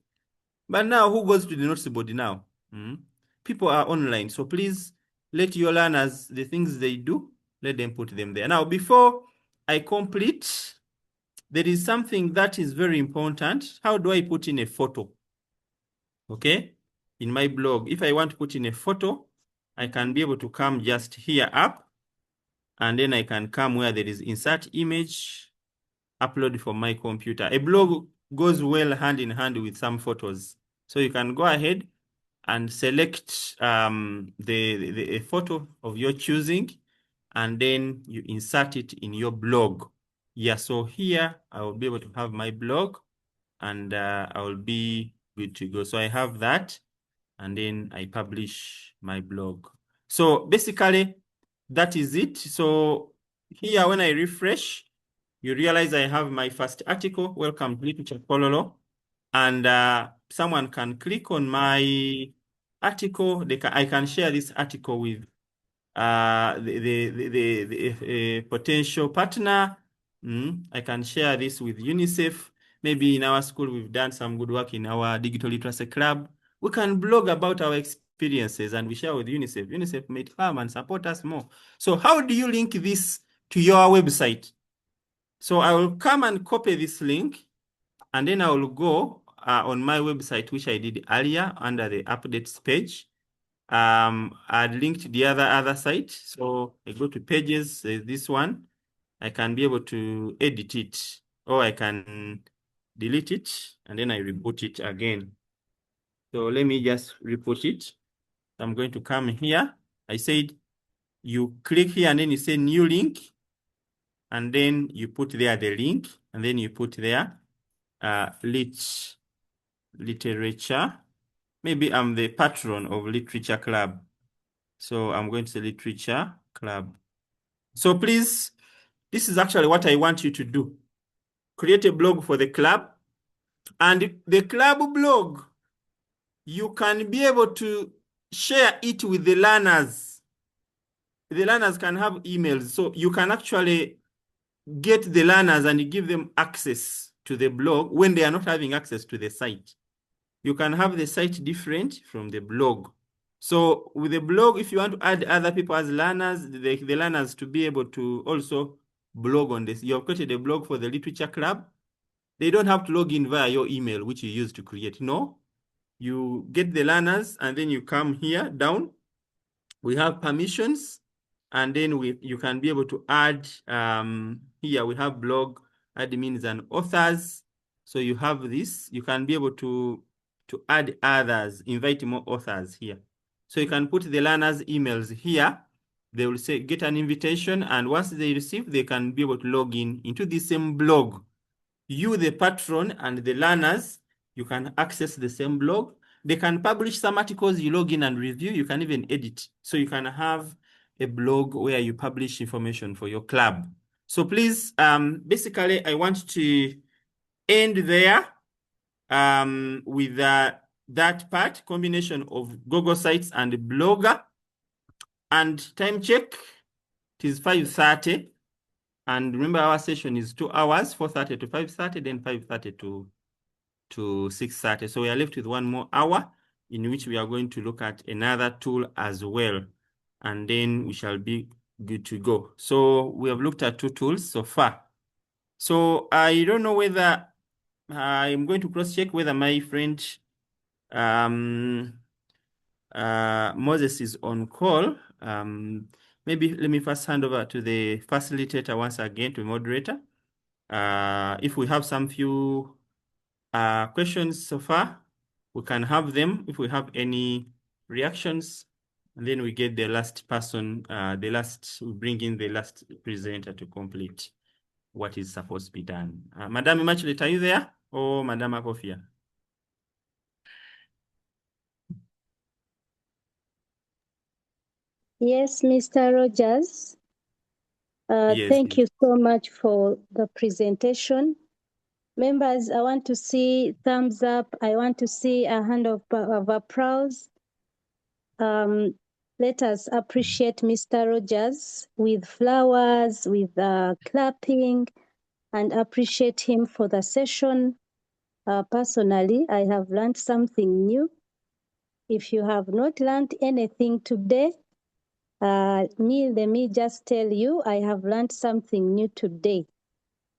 But now, who goes to the notes board now? People are online, so please let your learners, the things they do, let them put them there. Now, before I complete, there is something that is very important. How do I put in a photo? Okay, in my blog, if I want to put in a photo, I can be able to come just here up and then I can come where there is insert image, upload from my computer. A blog goes well hand in hand with some photos. So you can go ahead and select a photo of your choosing, and then you insert it in your blog. Yeah, so here I will be able to have my blog, and I will be good to go. So I have that, and then I publish my blog. So basically, that is it. So here, when I refresh, you realize I have my first article, Welcome to Literature Kololo, and someone can click on my article. I can share this article with the potential partner. I can share this with UNICEF. Maybe in our school, we've done some good work in our digital literacy club. We can blog about our experiences and we share with UNICEF. UNICEF may come and support us more. So how do you link this to your website? So I will come and copy this link, and then I will go on my website, which I did earlier under the updates page. I'd linked the other site. So I go to pages, this one. I can be able to edit it, or I can delete it, and then I reboot it again. So let me just reboot it. I'm going to come here. I said you click here and then you say new link, and then you put there the link, and then you put there literature. Maybe I'm the patron of Literature Club. So I'm going to say Literature Club. So please, this is actually what I want you to do. Create a blog for the club, and the club blog, you can be able to share it with the learners. The learners can have emails, so you can actually get the learners and give them access to the blog when they are not having access to the site. You can have the site different from the blog. So with the blog, if you want to add other people as learners, the learners to be able to also blog on this. You have created a blog for the Literature Club. They don't have to log in via your email, which you used to create. No, you get the learners, and then you come here down. We have permissions, and then you can be able to add, here we have blog admins and authors. So you have this, you can be able to add others, invite more authors here. So you can put the learners' emails here. They will say, get an invitation, and once they receive, they can be able to log in into the same blog. You, the patron, and the learners, you can access the same blog. They can publish some articles, you log in and review. You can even edit. So you can have a blog where you publish information for your club. So please, basically, I want to end there with that part, combination of Google Sites and Blogger. And time check, it is 5:30. And remember, our session is 2 hours, 4:30 to 5:30, then 5:30 to 6:30. So we are left with 1 more hour in which we are going to look at another tool as well. And then we shall be good to go. So we have looked at 2 tools so far. So I don't know whether I'm going to cross-check whether my friend Moses is on call. Maybe let me first hand over to the facilitator once again, to moderator. If we have some few questions so far, we can have them. If we have any reactions, and then we get the last person, we bring in the last presenter to complete what is supposed to be done. Madam Immaculate, are you there? Or Madam Akofia? Yes, Mr. Rogers. Yes, Thank you so much for the presentation. Members, I want to see thumbs up. I want to see a hand of applause. Let us appreciate Mr. Rogers with flowers, with clapping, and appreciate him for the session. Personally, I have learned something new. If you have not learned anything today, let me just tell you, I have learned something new today.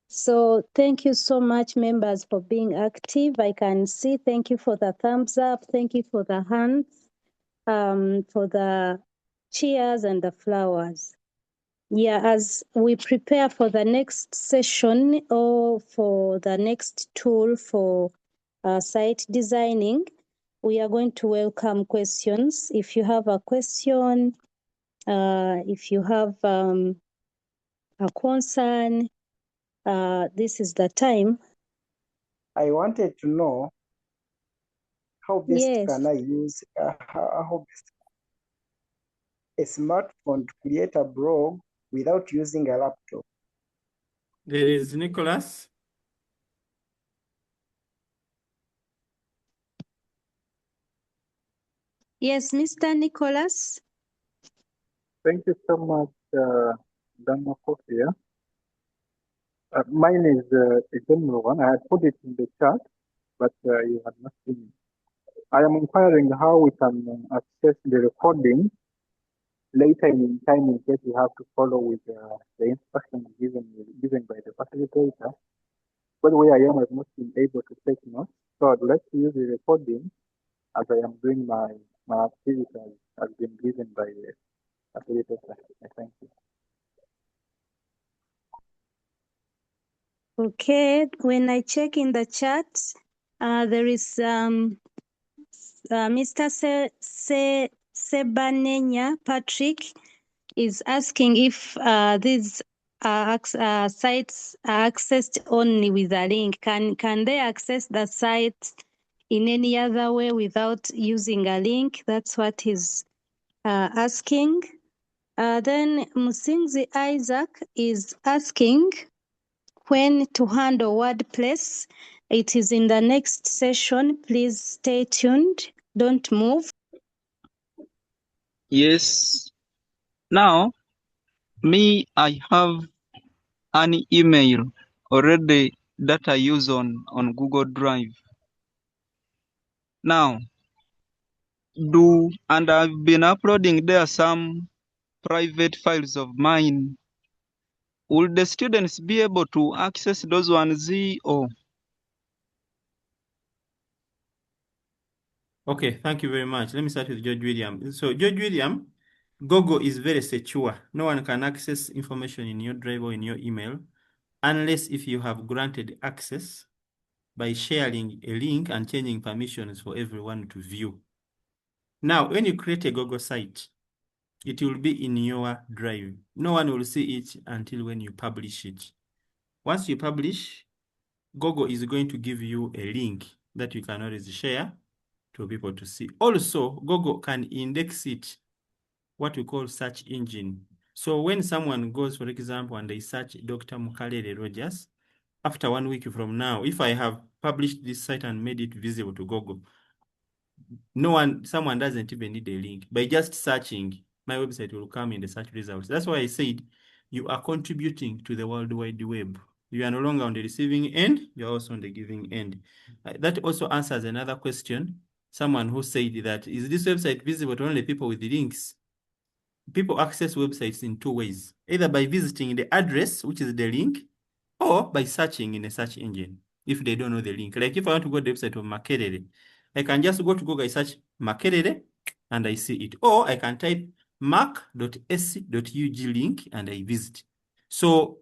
So thank you so much, members, for being active. I can see, thank you for the thumbs up. Thank you for the hands, for the cheers and the flowers. as we prepare for the next session or for the next tool for site designing, we are going to welcome questions. If you have a question, if you have a concern, this is the time. I wanted to know how best Yes. can I use how best a smartphone to create a blog without using a laptop. There is Nicholas. Yes, Mr. Nicholas. Thank you so much, Dana Kosia. Mine is a general one. I had put it in the chat, but you had not seen it. I am inquiring how we can access the recording later in time in case we have to follow with the instructions given by the facilitator. But where I am, I've not been able to take notes. So I'd like to use the recording as I am doing my activities as been given by the facilitator. Thank you. Okay, when I check in the chat, there is Mr. Sebanenya Patrick is asking if these sites are accessed only with a link. Can they access the site in any other way without using a link? That's what he's asking. Then Musinzi Isaac is asking when to handle WordPress. It is in the next session. Please stay tuned. Don't move. Yes. Now, I have an email already that I use on Google Drive. Now, and I've been uploading there some private files of mine. Will the students be able to access those ones or? Okay, thank you very much. Let me start with George William. So George William, Google is very secure. No one can access information in your drive or in your email unless if you have granted access by sharing a link and changing permissions for everyone to view. Now, when you create a Google site, it will be in your drive. No one will see it until when you publish it. Once you publish, Google is going to give you a link that you can always share to people to see. Also, Google can index it, what we call search engine. So when someone goes, for example, and they search Dr. Mukalele Rogers, after 1 week from now, if I have published this site and made it visible to Google, someone doesn't even need a link. By just searching, my website will come in the search results. That's why I said you are contributing to the World Wide Web. You are no longer on the receiving end, you're also on the giving end. That also answers another question. Someone who said that, is this website visible to only people with the links? People access websites in two ways, either by visiting the address, which is the link, or by searching in a search engine, if they don't know the link. Like if I want to go to the website of Makerere, I can just go to Google, I search Makerere, and I see it. Or I can type mac.sc.ug link, and I visit. So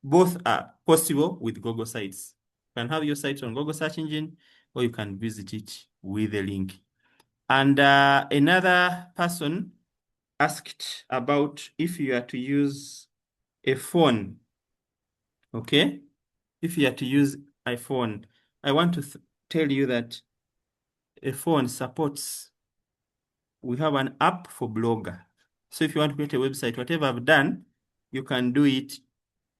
both are possible with Google Sites. You can have your site on Google search engine, or you can visit it with a link. And another person asked about if you are to use a phone, okay? If you are to use iPhone, I want to tell you that a phone supports, we have an app for Blogger. So if you want to create a website, whatever I've done, you can do it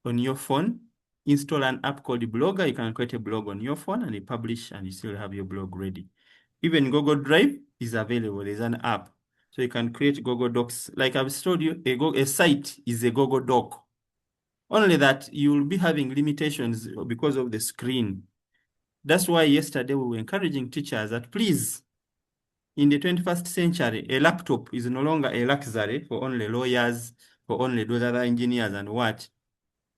on your phone. Install an app called Blogger. You can create a blog on your phone and you publish and you still have your blog ready. Even Google Drive is available. There's an app. So you can create Google Docs. Like I've told you, a site is a Google Doc. Only that you will be having limitations because of the screen. That's why yesterday we were encouraging teachers that please, in the 21st century, a laptop is no longer a luxury for only lawyers, for only those other engineers and what.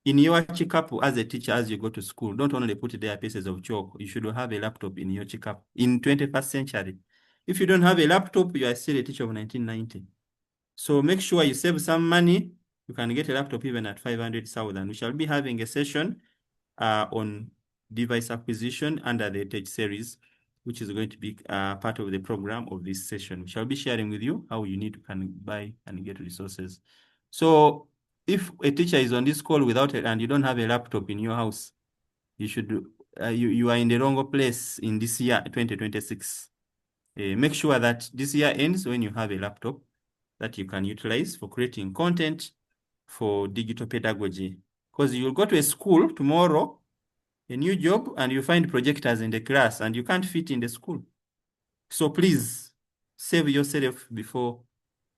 In your checkup as a teacher, as you go to school, don't only put there pieces of chalk. You should have a laptop in your checkup in 21st century. If you don't have a laptop, you are still a teacher of 1990. So make sure you save some money You can get a laptop even at 500,000. We shall be having a session on device acquisition under the EdTech series, which is going to be part of the program of this session. We shall be sharing with you how you need to buy and get resources. So if a teacher is on this call without it and you don't have a laptop in your house, you should you are in the wrong place in this year 2026. Make sure that this year ends when you have a laptop that you can utilize for creating content for digital pedagogy. Because you'll go to a school tomorrow, a new job, and you find projectors in the class and you can't fit in the school. So please save yourself before.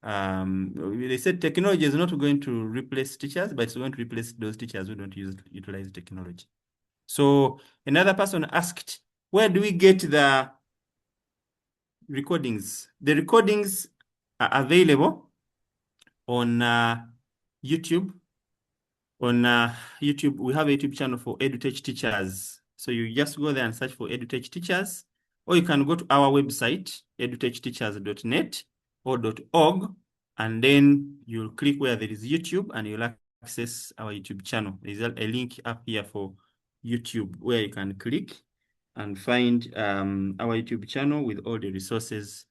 They said technology is not going to replace teachers, but it's going to replace those teachers who don't utilize technology. So another person asked, where do we get the recordings? The recordings are available on YouTube. On YouTube, we have a YouTube channel for EdTech teachers. So you just go there and search for EdTech teachers, or you can go to our website, edutechteachers.net or .org, and then you'll click where there is YouTube and you'll access our YouTube channel. There's a link up here for YouTube where you can click and find our YouTube channel with all the resources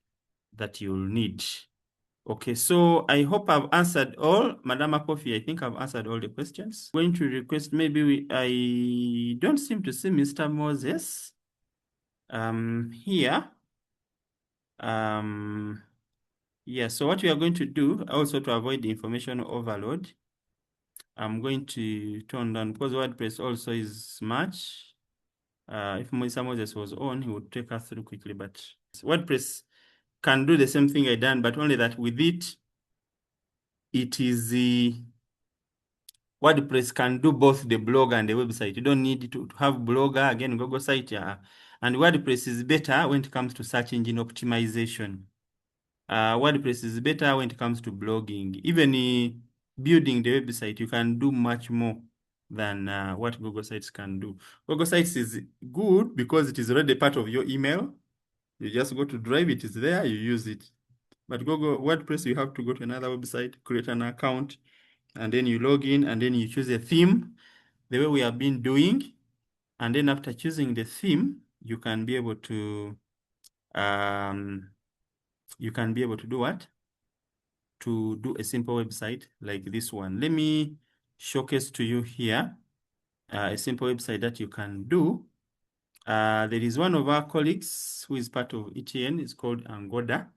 that you'll need. Okay, so I hope I've answered all. Madam Akofi, I think I've answered all the questions. Going to request, maybe I don't seem to see Mr. Moses here. Yeah, so what we are going to do, also to avoid the information overload, I'm going to turn down, because WordPress also is much. If Mr. Moses was on, he would take us through quickly, but WordPress can do the same thing I done, but only that with it, it is the WordPress can do both the blog and the website. You don't need to have Blogger, again, Google site. Yeah. And WordPress is better when it comes to search engine optimization. WordPress is better when it comes to blogging. Even building the website, you can do much more than what Google Sites can do. Google Sites is good because it is already part of your email. You just go to Drive, it is there, you use it. But WordPress, you have to go to another website, create an account, and then you log in, and then you choose a theme, the way we have been doing. And then after choosing the theme, you can be able to, do what? To do a simple website like this one. Let me showcase to you here a simple website that you can do. There is one of our colleagues who is part of ETN. It's called Angoda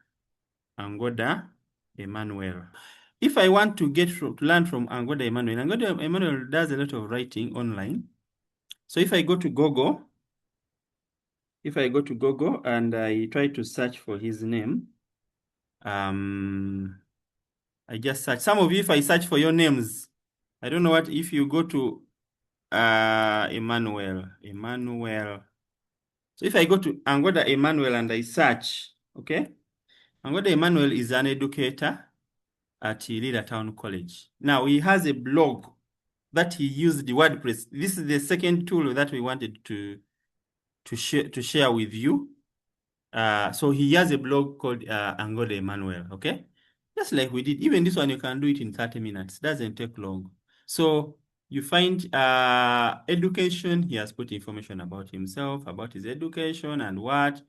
Emmanuel. If I want to learn from Angoda Emmanuel does a lot of writing online. So if I go to Google, and I try to search for his name, I just search. Some of you, if I search for your names, I don't know what, if you go to Emmanuel. So if I go to Angoda Emmanuel and I search, okay? Angoda Emmanuel is an educator at Leader Town College. Now he has a blog that he used the WordPress. This is the second tool that we wanted to share with you. So he has a blog called Angoda Emmanuel, okay? Just like we did. Even this one, you can do it in 30 minutes. Doesn't take long. So you find education. He has put information about himself, about his education and what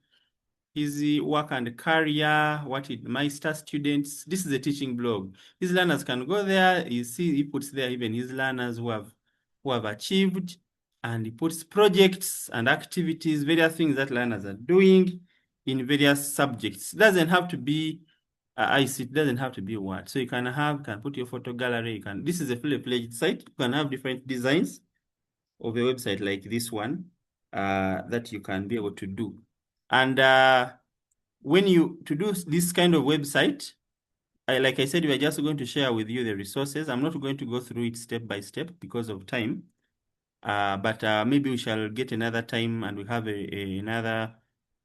his work and career, what it master students. This is a teaching blog. His learners can go there. You see, he puts there even his learners who have achieved, and he puts projects and activities, various things that learners are doing in various subjects. It doesn't have to be it doesn't have to be a word. So you can put your photo gallery. This is a fully-fledged site. You can have different designs of a website like this one that you can be able to do. And to do this kind of website, like I said, we are just going to share with you the resources. I'm not going to go through it step by step because of time. But maybe we shall get another time and we have another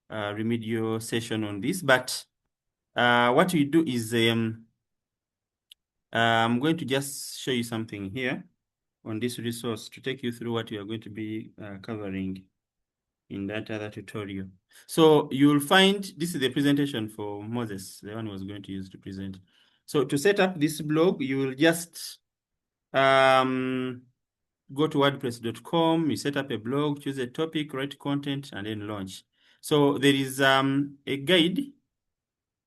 remedial session on this. But what we do is I'm going to just show you something here on this resource to take you through what we are going to be covering in that other tutorial. So you'll find, this is the presentation for Moses, the one I was going to use to present. So to set up this blog, you will just go to wordpress.com, you set up a blog, choose a topic, write content, and then launch. So there is a guide.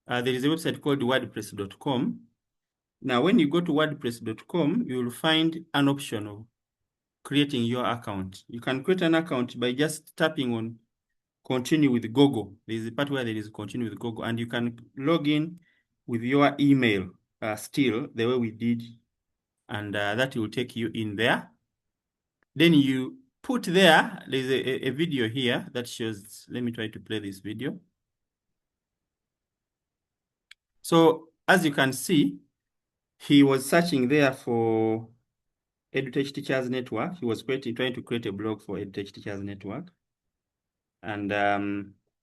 There is a website called wordpress.com. Now, when you go to wordpress.com, you will find an option of creating your account. You can create an account by just tapping on continue with Google. There is a part where there is continue with Google, and you can log in with your email still the way we did, and that will take you in there. Then you put there's a video here that shows, let me try to play this video. So as you can see, he was searching there for EdTech Teachers Network. He was trying to create a blog for EdTech Teachers Network. And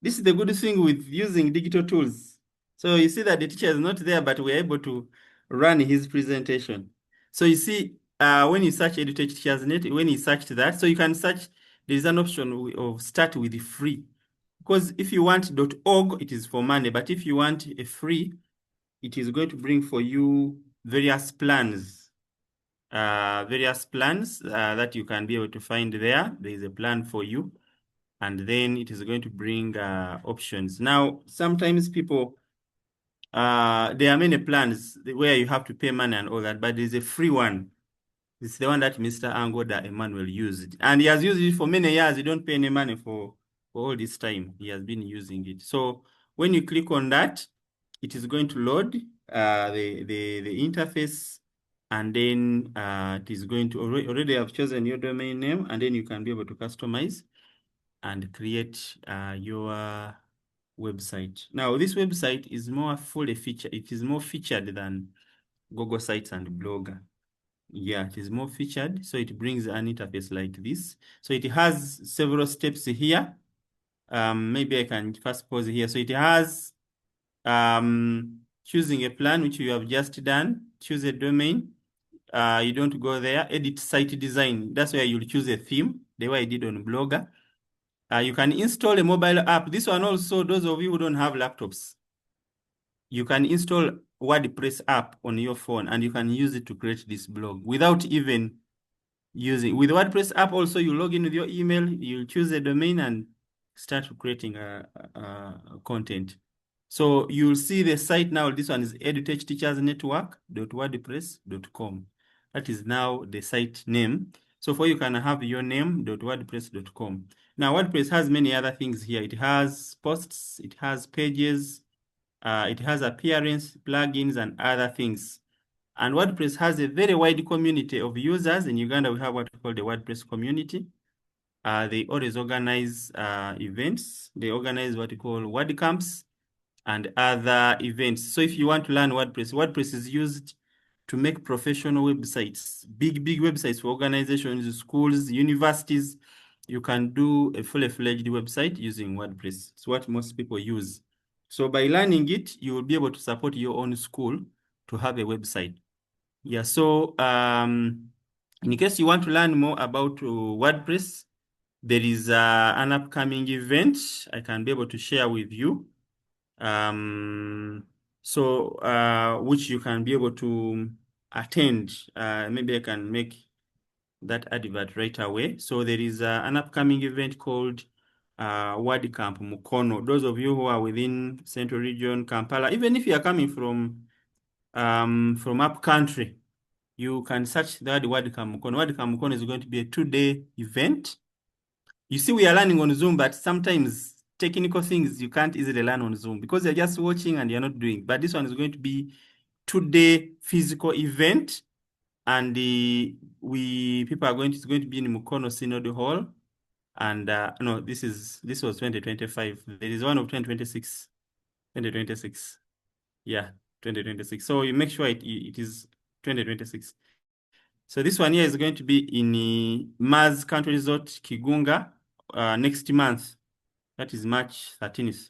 this is the good thing with using digital tools. So you see that the teacher is not there, but we're able to run his presentation. So you see, when you search EdTech Teachers Net, when you search that, so you can search, there's an option of start with the free. Because if you want .org, it is for money. But if you want a free, it is going to bring for you various plans. That you can be able to find there. There is a plan for you. And then it is going to bring options. Now, sometimes people, there are many plans where you have to pay money and all that, but there's a free one. It's the one that Mr. Angoda Emmanuel used. And he has used it for many years. You don't pay any money for all this time. He has been using it. So when you click on that, it is going to load the interface. And then it is going to already have chosen your domain name, and then you can be able to customize and create your website. Now, this website is more fully featured. It is more featured than Google Sites and Blogger. Yeah, it is more featured. So it brings an interface like this. So it has several steps here. Maybe I can first pause here. So it has choosing a plan, which you have just done. Choose a domain. You don't go there. Edit site design. That's where you'll choose a theme, the way I did on Blogger. You can install a mobile app. This one also, those of you who don't have laptops, you can install WordPress app on your phone and you can use it to create this blog without even using. With WordPress app also, you log in with your email, you choose a domain and start creating content. So you'll see the site now. This one is edutechteachersnetwork.wordpress.com. That is now the site name. So for you can have your name.wordpress.com. Now WordPress has many other things here. It has posts, it has pages, it has appearance, plugins, and other things. And WordPress has a very wide community of users. In Uganda, we have what we call the WordPress community. They always organize events. They organize what we call WordCamps and other events. So if you want to learn WordPress, WordPress is used to make professional websites, big websites for organizations, schools, universities. You can do a fully-fledged website using WordPress. It's what most people use. So by learning it, you will be able to support your own school to have a website. Yeah, so in case you want to learn more about WordPress, there is an upcoming event I can be able to share with you. Which you can be able to attend. Maybe I can make that advert right away. So there is an upcoming event called WordCamp Mukono. Those of you who are within Central Region, Kampala, even if you are coming from up country, you can search the WordCamp Mukono. WordCamp Mukono is going to be a 2-day event. You see, we are learning on Zoom, but sometimes technical things you can't easily learn on Zoom because you're just watching and you're not doing. But this one is going to be 2-day physical event, and people are going to be in Mukono Synod Hall. And no, this was 2025. There is one of 2026. Yeah, 2026. So you make sure it is 2026. So this one here is going to be in Mars Country Resort, Kigunga, next month. That is March 13th.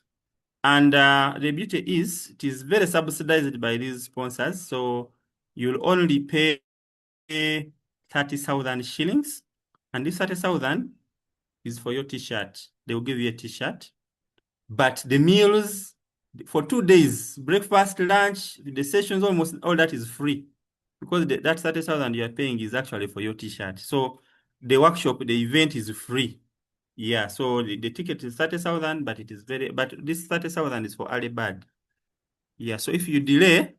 And the beauty is, it is very subsidized by these sponsors. So you'll only pay 30,000 shillings. And this 30,000 is for your t-shirt. They will give you a t-shirt. But the meals for 2 days, breakfast, lunch, the sessions, almost all that is free. because that 30,000 you are paying is actually for your t-shirt. So the workshop, the event is free. Yeah, so the ticket is 30,000, but this 30,000 is for early bird. Yeah, so if you delay,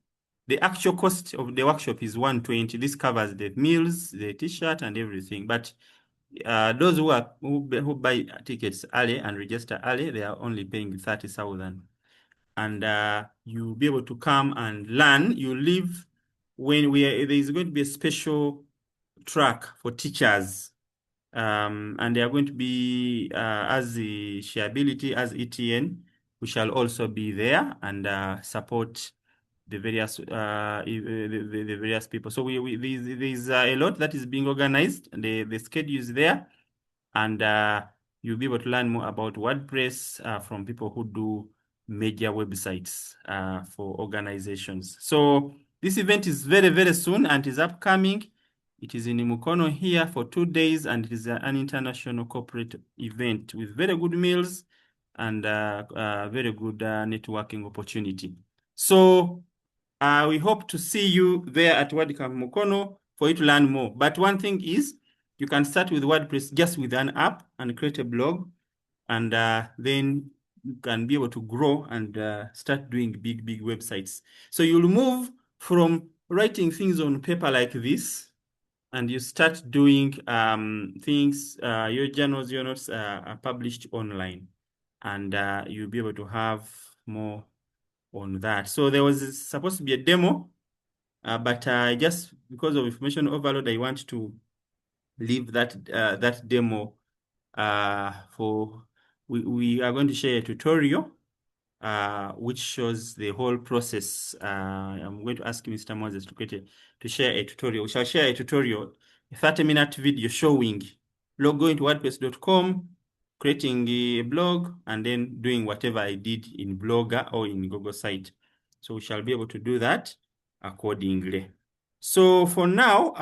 the actual cost of the workshop is 120. This covers the meals, the t-shirt, and everything. But those who buy tickets early and register early, they are only paying 30,000. And you'll be able to come and learn. You live when there is going to be a special track for teachers. And they are going to be as the shareability, as ETN, we shall also be there and support the various the various people. So there's a lot that is being organized. The schedule is there, and you'll be able to learn more about WordPress from people who do major websites for organizations. So this event is very, very soon and is upcoming. It is in Mukono here for 2 days, and it is an international corporate event with very good meals and very good networking opportunity. So we hope to see you there at WordCamp Mukono for you to learn more. But one thing is, you can start with WordPress just with an app and create a blog, and then you can be able to grow and start doing big websites. So you'll move from writing things on paper like this, and you start doing things, your journals, your notes are published online, and you'll be able to have more on that. So there was supposed to be a demo, but just because of information overload, I want to leave that demo for. We are going to share a tutorial which shows the whole process. I'm going to ask Mr. Moses to share a tutorial. We shall share a tutorial, a 30-minute video showing go into WordPress.com, creating a blog, and then doing whatever I did in Blogger or in Google site. So we shall be able to do that accordingly. So for now,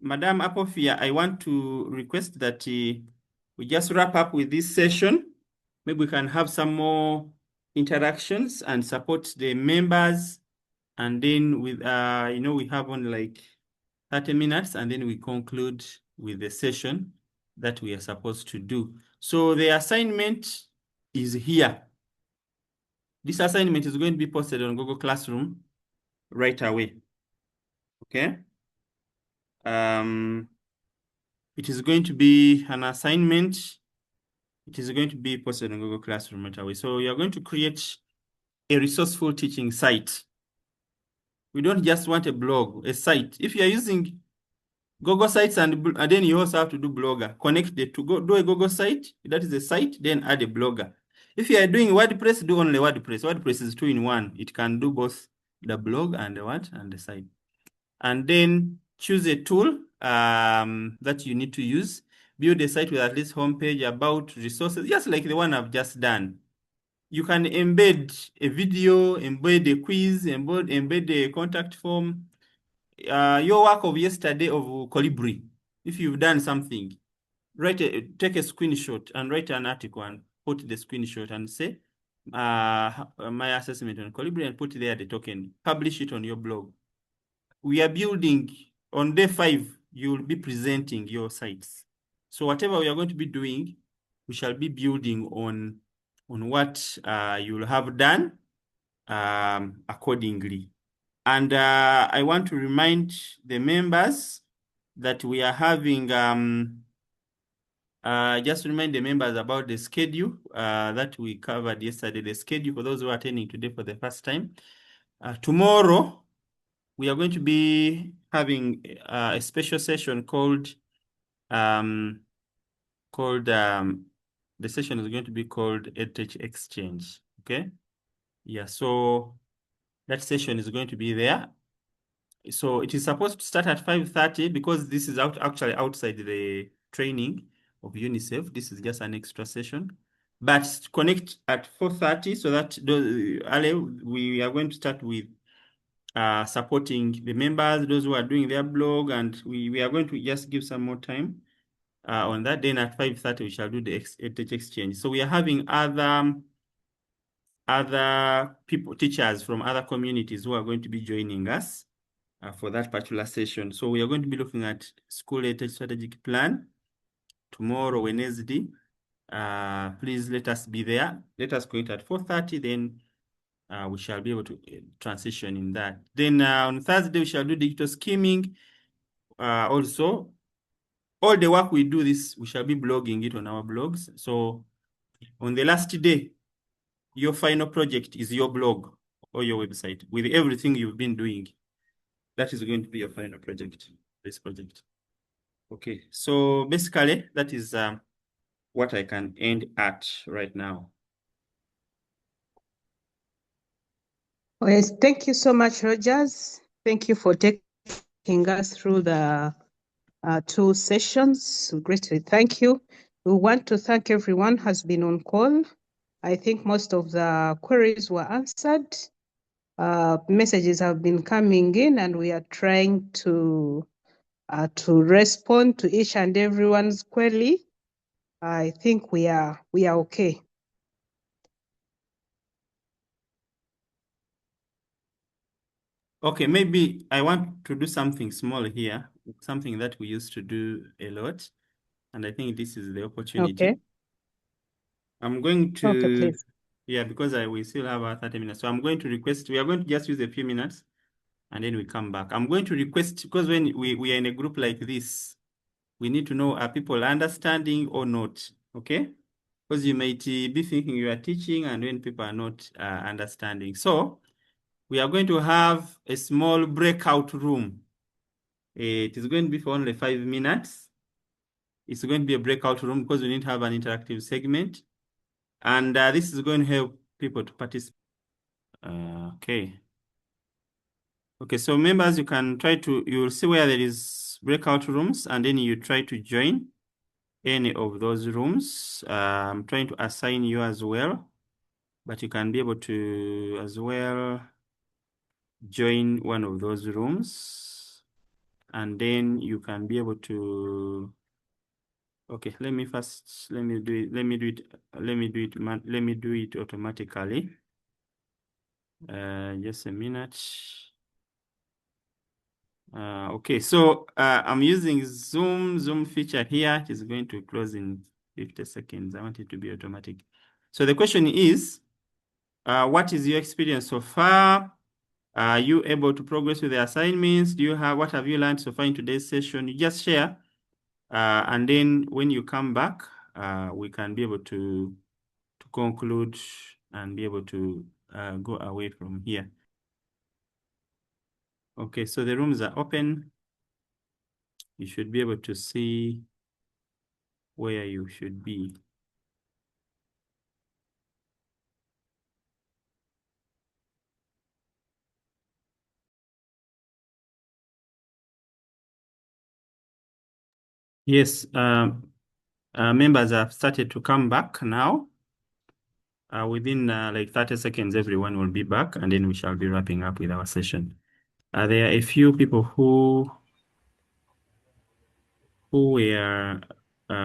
Madam Apofia, I want to request that we just wrap up with this session. Maybe we can have some more interactions and support the members. And then with, we have only like 30 minutes, and then we conclude with the session that we are supposed to do. So the assignment is here. This assignment is going to be posted on Google Classroom right away. Okay. It is going to be an assignment. It is going to be posted on Google Classroom right away. So you're going to create a resourceful teaching site. We don't just want a blog, a site. If you're using Google Sites and then you also have to do Blogger, connect the two. Do a Google site, that is a site, then add a Blogger. If you are doing WordPress, do only WordPress. WordPress is 2-in-1. It can do both the blog and the site. And then choose a tool that you need to use. Build a site with at least homepage, about, resources, just like the one I've just done. You can embed a video, embed a quiz, embed a contact form. Your work of yesterday of Kolbri, if you've done something, take a screenshot and write an article and put the screenshot and say, my assessment on Kolbri, and put there the token, publish it on your blog. We are building on day 5, you will be presenting your sites. So whatever we are going to be doing, we shall be building on what you will have done accordingly. And I want to remind the members that we are having, just remind the members about the schedule that we covered yesterday, the schedule for those who are attending today for the first time. Tomorrow, we are going to be having a special session called, the session is going to be called EdTech Exchange, okay? Yeah, so that session is going to be there. So it is supposed to start at 5:30 because this is actually outside the training of UNICEF. This is just an extra session. But connect at 4:30 so that we are going to start with supporting the members, those who are doing their blog, and we are going to just give some more time on that. Then at 5:30 we shall do the EdTech Exchange. So we are having other people, teachers from other communities who are going to be joining us. for that particular session. So we are going to be looking at school EdTech strategic plan tomorrow, Wednesday. Please let us be there. Let us go it at 4:30, then we shall be able to transition in that. Then on Thursday, we shall do digital skimming. Also, all the work we do this, we shall be blogging it on our blogs. So on the last day, your final project is your blog or your website with everything you've been doing. That is going to be your final project, this project. Okay, so basically that is what I can end at right now. Yes, thank you so much, Rogers. Thank you for taking us through the 2 sessions. Greatly thank you. We want to thank everyone who has been on call. I think most of the queries were answered. Messages have been coming in, and we are trying to respond to each and everyone's query. I think we are okay. Okay, maybe I want to do something small here, something that we used to do a lot, and I think this is the opportunity. Okay. I'm going to, Okay, please. yeah, because we still have 30 minutes. So I'm going to request, we are going to just use a few minutes and then we come back. I'm going to request, because when we are in a group like this, we need to know, are people understanding or not, okay? Because you might be thinking you are teaching and when people are not understanding. So we are going to have a small breakout room. It is going to be for only 5 minutes. It's going to be a breakout room because we need to have an interactive segment. And this is going to help people to participate. Okay. Okay, so members, you can try to, you'll see where there is breakout rooms and then you try to join any of those rooms. I'm trying to assign you as well, but you can be able to as well join one of those rooms. And then you can be able to, okay, let me do it automatically. Just a minute. Okay, so I'm using Zoom feature here. It is going to close in 50 seconds. I want it to be automatic. So the question is, what is your experience so far? Are you able to progress with the assignments? What have you learned so far in today's session? You just share. And then when you come back, we can be able to conclude and be able to go away from here. Okay, so the rooms are open. You should be able to see where you should be. Yes, members have started to come back now. Within like 30 seconds, everyone will be back, and then we shall be wrapping up with our session. There are a few people who were there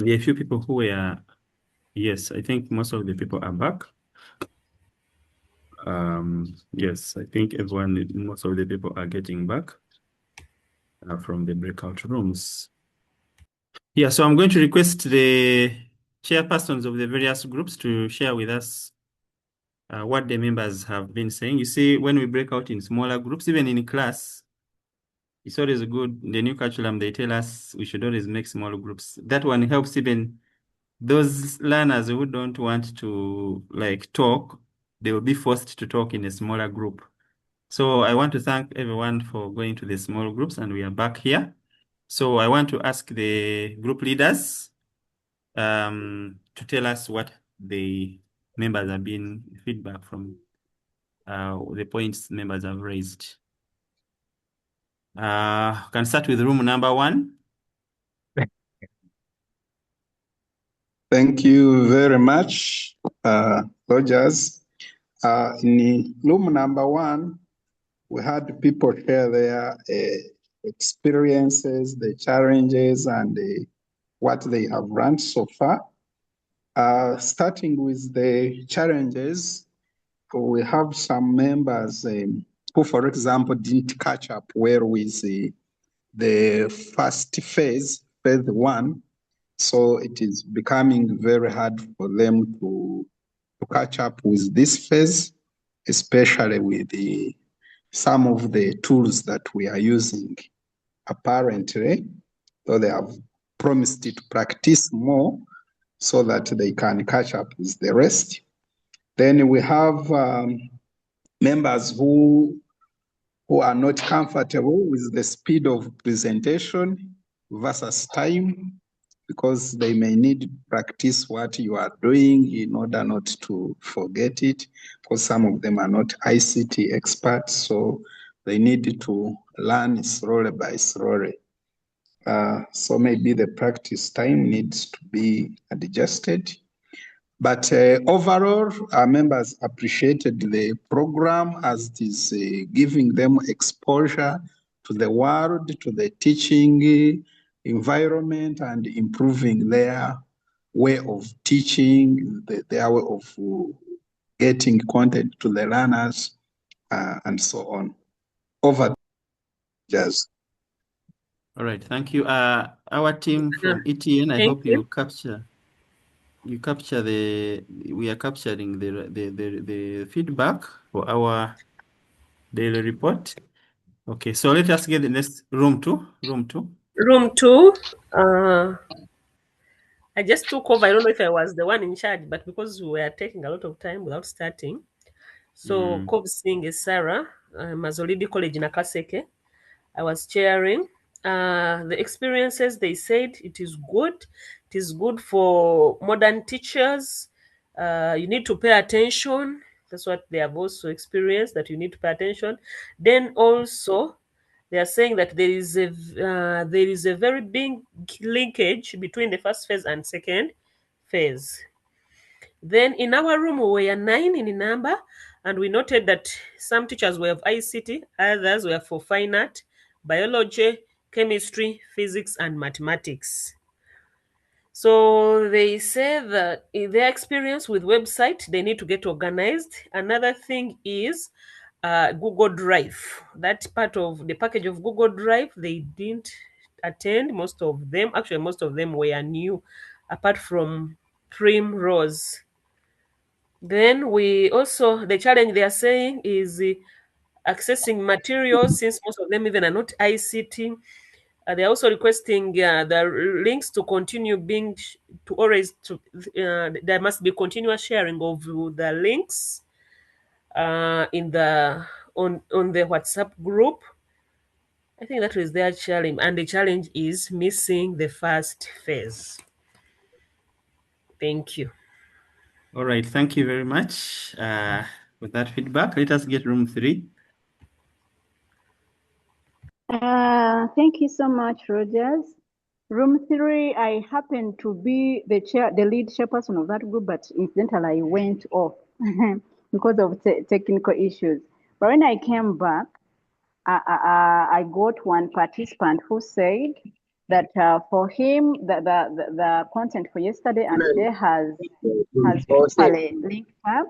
are a few people who were, yes, I think most of the people are back. Yes, I think most of the people are getting back from the breakout rooms. Yeah, so I'm going to request the chairpersons of the various groups to share with us what the members have been saying. You see, when we break out in smaller groups, even in class, it's always good. In the new curriculum, they tell us we should always make small groups. That one helps even those learners who don't want to like talk, they will be forced to talk in a smaller group. So I want to thank everyone for going to the small groups, and we are back here. So I want to ask the group leaders to tell us what the members have been feedback from the points members have raised. Can start with room number 1. Thank you very much, Rogers. In room number 1, we had people share their experiences, the challenges, and what they have learned so far. Starting with the challenges, we have some members who, for example, didn't catch up well with the first phase 1. So it is becoming very hard for them to catch up with this phase, especially with some of the tools that we are using. Apparently, so they have promised to practice more so that they can catch up with the rest. Then we have members who are not comfortable with the speed of presentation versus time, because they may need to practice what you are doing in order not to forget it, because some of them are not ICT experts, so they need to learn slowly by slowly. So maybe the practice time needs to be adjusted. But overall, our members appreciated the program as it is giving them exposure to the world, to the teaching environment, and improving their way of teaching, their way of getting content to the learners, and so on. Over, Jazz. All right, thank you. Our team from ETN, I hope you capture we are capturing the feedback for our daily report. Okay, so let us get the next room 2. Room 2. I just took over. I don't know if I was the one in charge, but because we were taking a lot of time without starting. So Kolbri is Sarah, Mazolidi College in Akaseke. I was chairing. The experiences, they said it is good. It is good for modern teachers. You need to pay attention. That's what they have also experienced, that you need to pay attention. Then also, they are saying that there is a very big linkage between the first phase and second phase. Then in our room, we were 9 in number, and we noted that some teachers were of ICT, others were for fine art, biology, chemistry, physics, and mathematics. So they say that in their experience with website, they need to get organized. Another thing is Google Drive. That part of the package of Google Drive, they didn't attend. Most of them were new, apart from Primrose. Then the challenge they are saying is accessing materials, since most of them even are not ICT. They're also requesting the links to continue being there must be continuous sharing of the links on the WhatsApp group. I think that was their challenge, and the challenge is missing the first phase. Thank you. All right, thank you very much for that feedback. Let us get room 3. Thank you so much, Rogers. Room 3, I happened to be the lead chairperson of that group, but incidentally I went off because of technical issues. But when I came back, I got one participant who said that for him, the content for yesterday and today has properly linked up.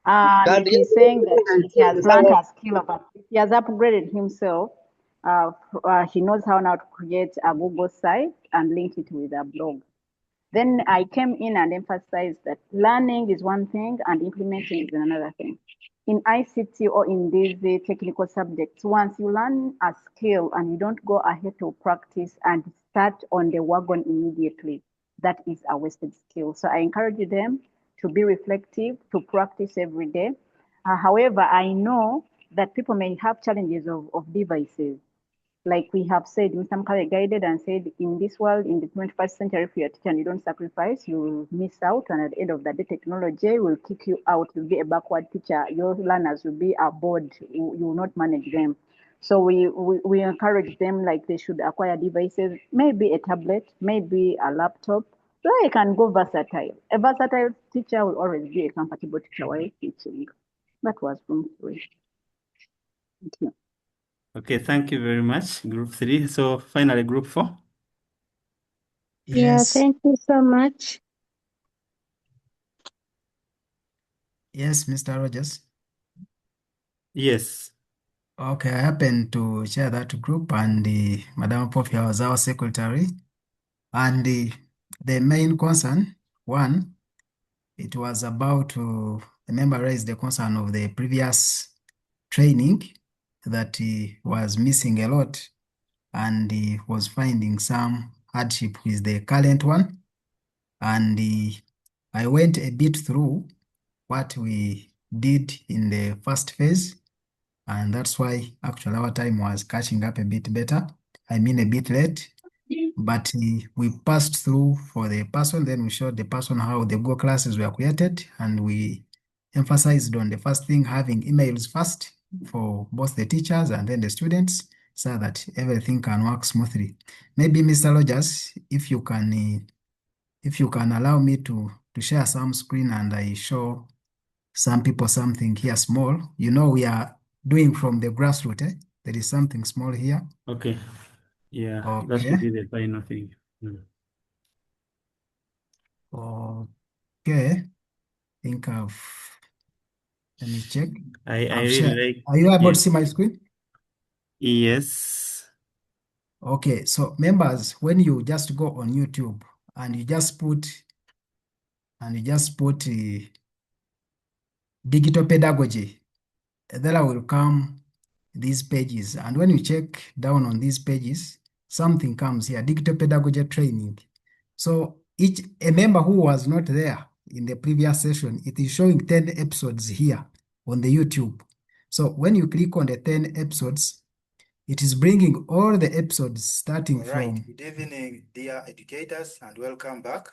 And he's saying that he has learned a skill, but he has upgraded himself. He knows how now to create a Google site and link it with a blog. Then I came in and emphasized that learning is one thing and implementing is another thing. In ICT or in these technical subjects, once you learn a skill and you don't go ahead to practice and start on the wagon immediately, that is a wasted skill. So I encourage them to be reflective, to practice every day. However, I know that people may have challenges of devices. Like we have said, Mr. Mkale guided and said, in this world, in the 21st century, if you're a teacher and you don't sacrifice, you will miss out. And at the end of the day, technology will kick you out. You'll be a backward teacher. Your learners will be bored. You will not manage them. So we encourage them, like they should acquire devices, maybe a tablet, maybe a laptop, so they can go versatile. A versatile teacher will always be a compatible teacher while teaching. That was room 3. Thank you. Okay, thank you very much, group 3. So finally, group 4. Yeah, thank you so much. Yes, Mr. Rogers. Yes. Okay, I happened to chair that group, and Madam Pofia was our secretary. And the main concern, one, it was about the member raised the concern of the previous training that he was missing a lot, and he was finding some hardship with the current one. And I went a bit through what we did in the first phase, and that's why actually our time was catching up a bit better. I mean a bit late, but we passed through for the person, then we showed the person how the Google classes were created, and we emphasized on the first thing, having emails first for both the teachers and then the students, so that everything can work smoothly. Maybe Mr. Rogers, if you can allow me to share some screen and I show some people something here small. You know, we are doing from the grassroots. There is something small here. Okay. Yeah, that Okay. should be the final thing. Okay. Think of, let me check. I I've really shared. like. Are you able to Yes. see my screen? Yes. Okay, so members, when you just go on YouTube and you just put digital pedagogy, there will come these pages. And when you check down on these pages, something comes here, digital pedagogy training. So a member who was not there in the previous session, it is showing 10 episodes here on the YouTube. So when you click on the 10 episodes, it is bringing all the episodes starting from. Good evening, dear educators, and welcome back.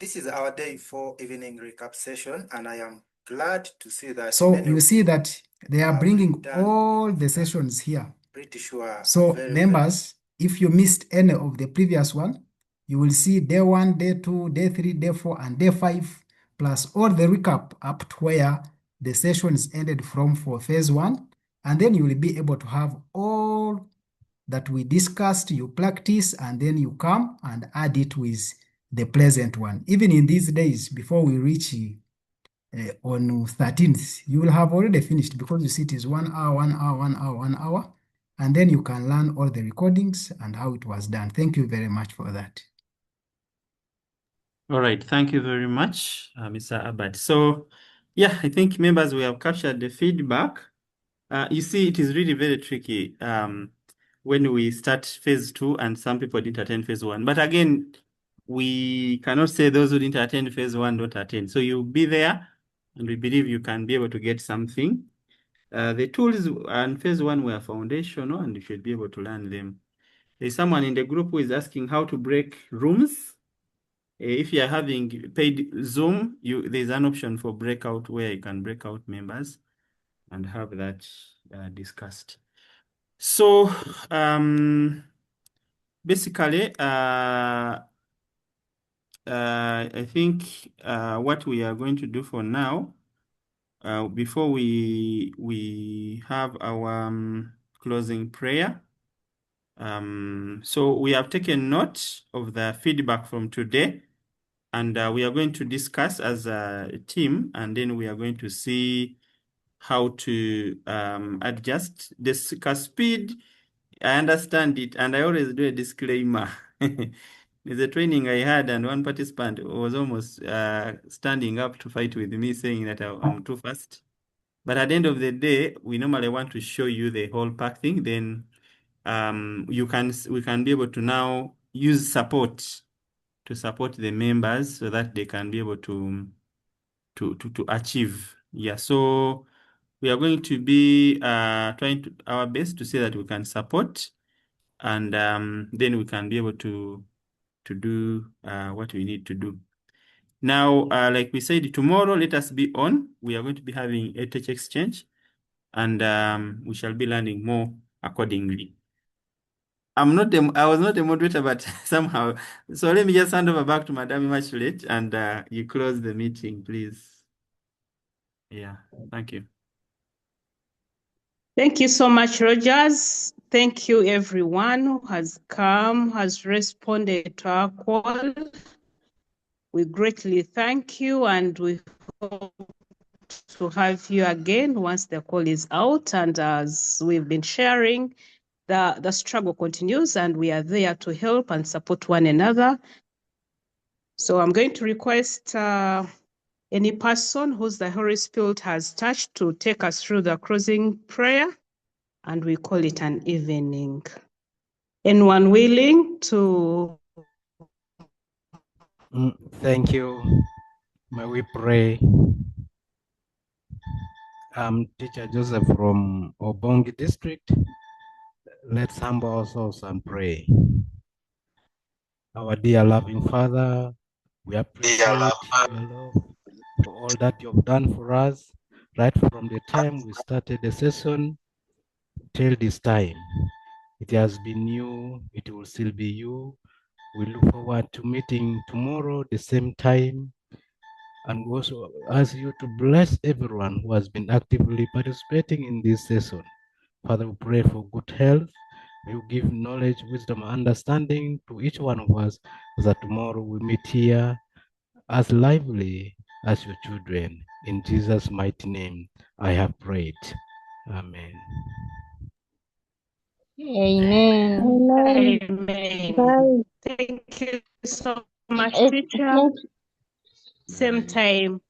This is our day 4 evening recap session, and I am glad to see that. So you see that they are bringing all the sessions here. Pretty sure. So members, if you missed any of the previous one, you will see day 1, day 2, day 3, day 4, and day 5, plus all the recap up to where the sessions ended from for phase 1. And then you will be able to have all that we discussed, you practice, and then you come and add it with the present one. Even in these days, before we reach on 13th, you will have already finished, because you see it is 1 hour, 1 hour, 1 hour, 1 hour, and then you can learn all the recordings and how it was done. Thank you very much for that. All right, thank you very much, Mr. Abbott. So, yeah, I think members, we have captured the feedback. You see, it is really very tricky when we start phase 2 and some people didn't attend phase 1. But again, we cannot say those who didn't attend phase 1 don't attend. So you'll be there, and we believe you can be able to get something. The tools on phase 1 were foundational, and you should be able to learn them. There's someone in the group who is asking how to break rooms. If you are having paid Zoom, there's an option for breakout where you can break out members and have that discussed. So basically, I think what we are going to do for now, before we have our closing prayer. So we have taken note of the feedback from today, and we are going to discuss as a team, and then we are going to see how to adjust the speed. I understand it, and I always do a disclaimer. There's a training I had, and one participant was almost standing up to fight with me, saying that I'm too fast. But at the end of the day, we normally want to show you the whole pack thing. Then we can be able to now use support to support the members so that they can be able to achieve. Yeah. So we are going to be trying our best to see that we can support, and then we can be able to do what we need to do. Now, like we said, tomorrow, let us be on. We are going to be having EdTech Exchange, and we shall be learning more accordingly. I was not a moderator, but somehow. So let me just hand over back to Madam Immaculate, and you close the meeting, please. Yeah, thank you. Thank you so much, Rogers. Thank you, everyone who has come, has responded to our call. We greatly thank you, and we hope to have you again once the call is out. And as we've been sharing, the struggle continues and we are there to help and support one another. So I'm going to request any person whose the Holy Spirit has touched to take us through the closing prayer, and we call it an evening. Anyone willing to? Thank you. May we pray. I'm Teacher Joseph from Obongi District. Let's humble ourselves and pray. Our dear loving Father, we appreciate your love for all that you've done for us right from the time we started the session till this time. It has been you, it will still be you. We look forward to meeting tomorrow the same time, and we also ask you to bless everyone who has been actively participating in this session. Father, we pray for good health. You give knowledge, wisdom, and understanding to each one of us, so that tomorrow we meet here as lively as your children. In Jesus' mighty name, I have prayed. Amen. Amen. Amen. Amen. Bye. Thank you so much, It, teacher. thank Same time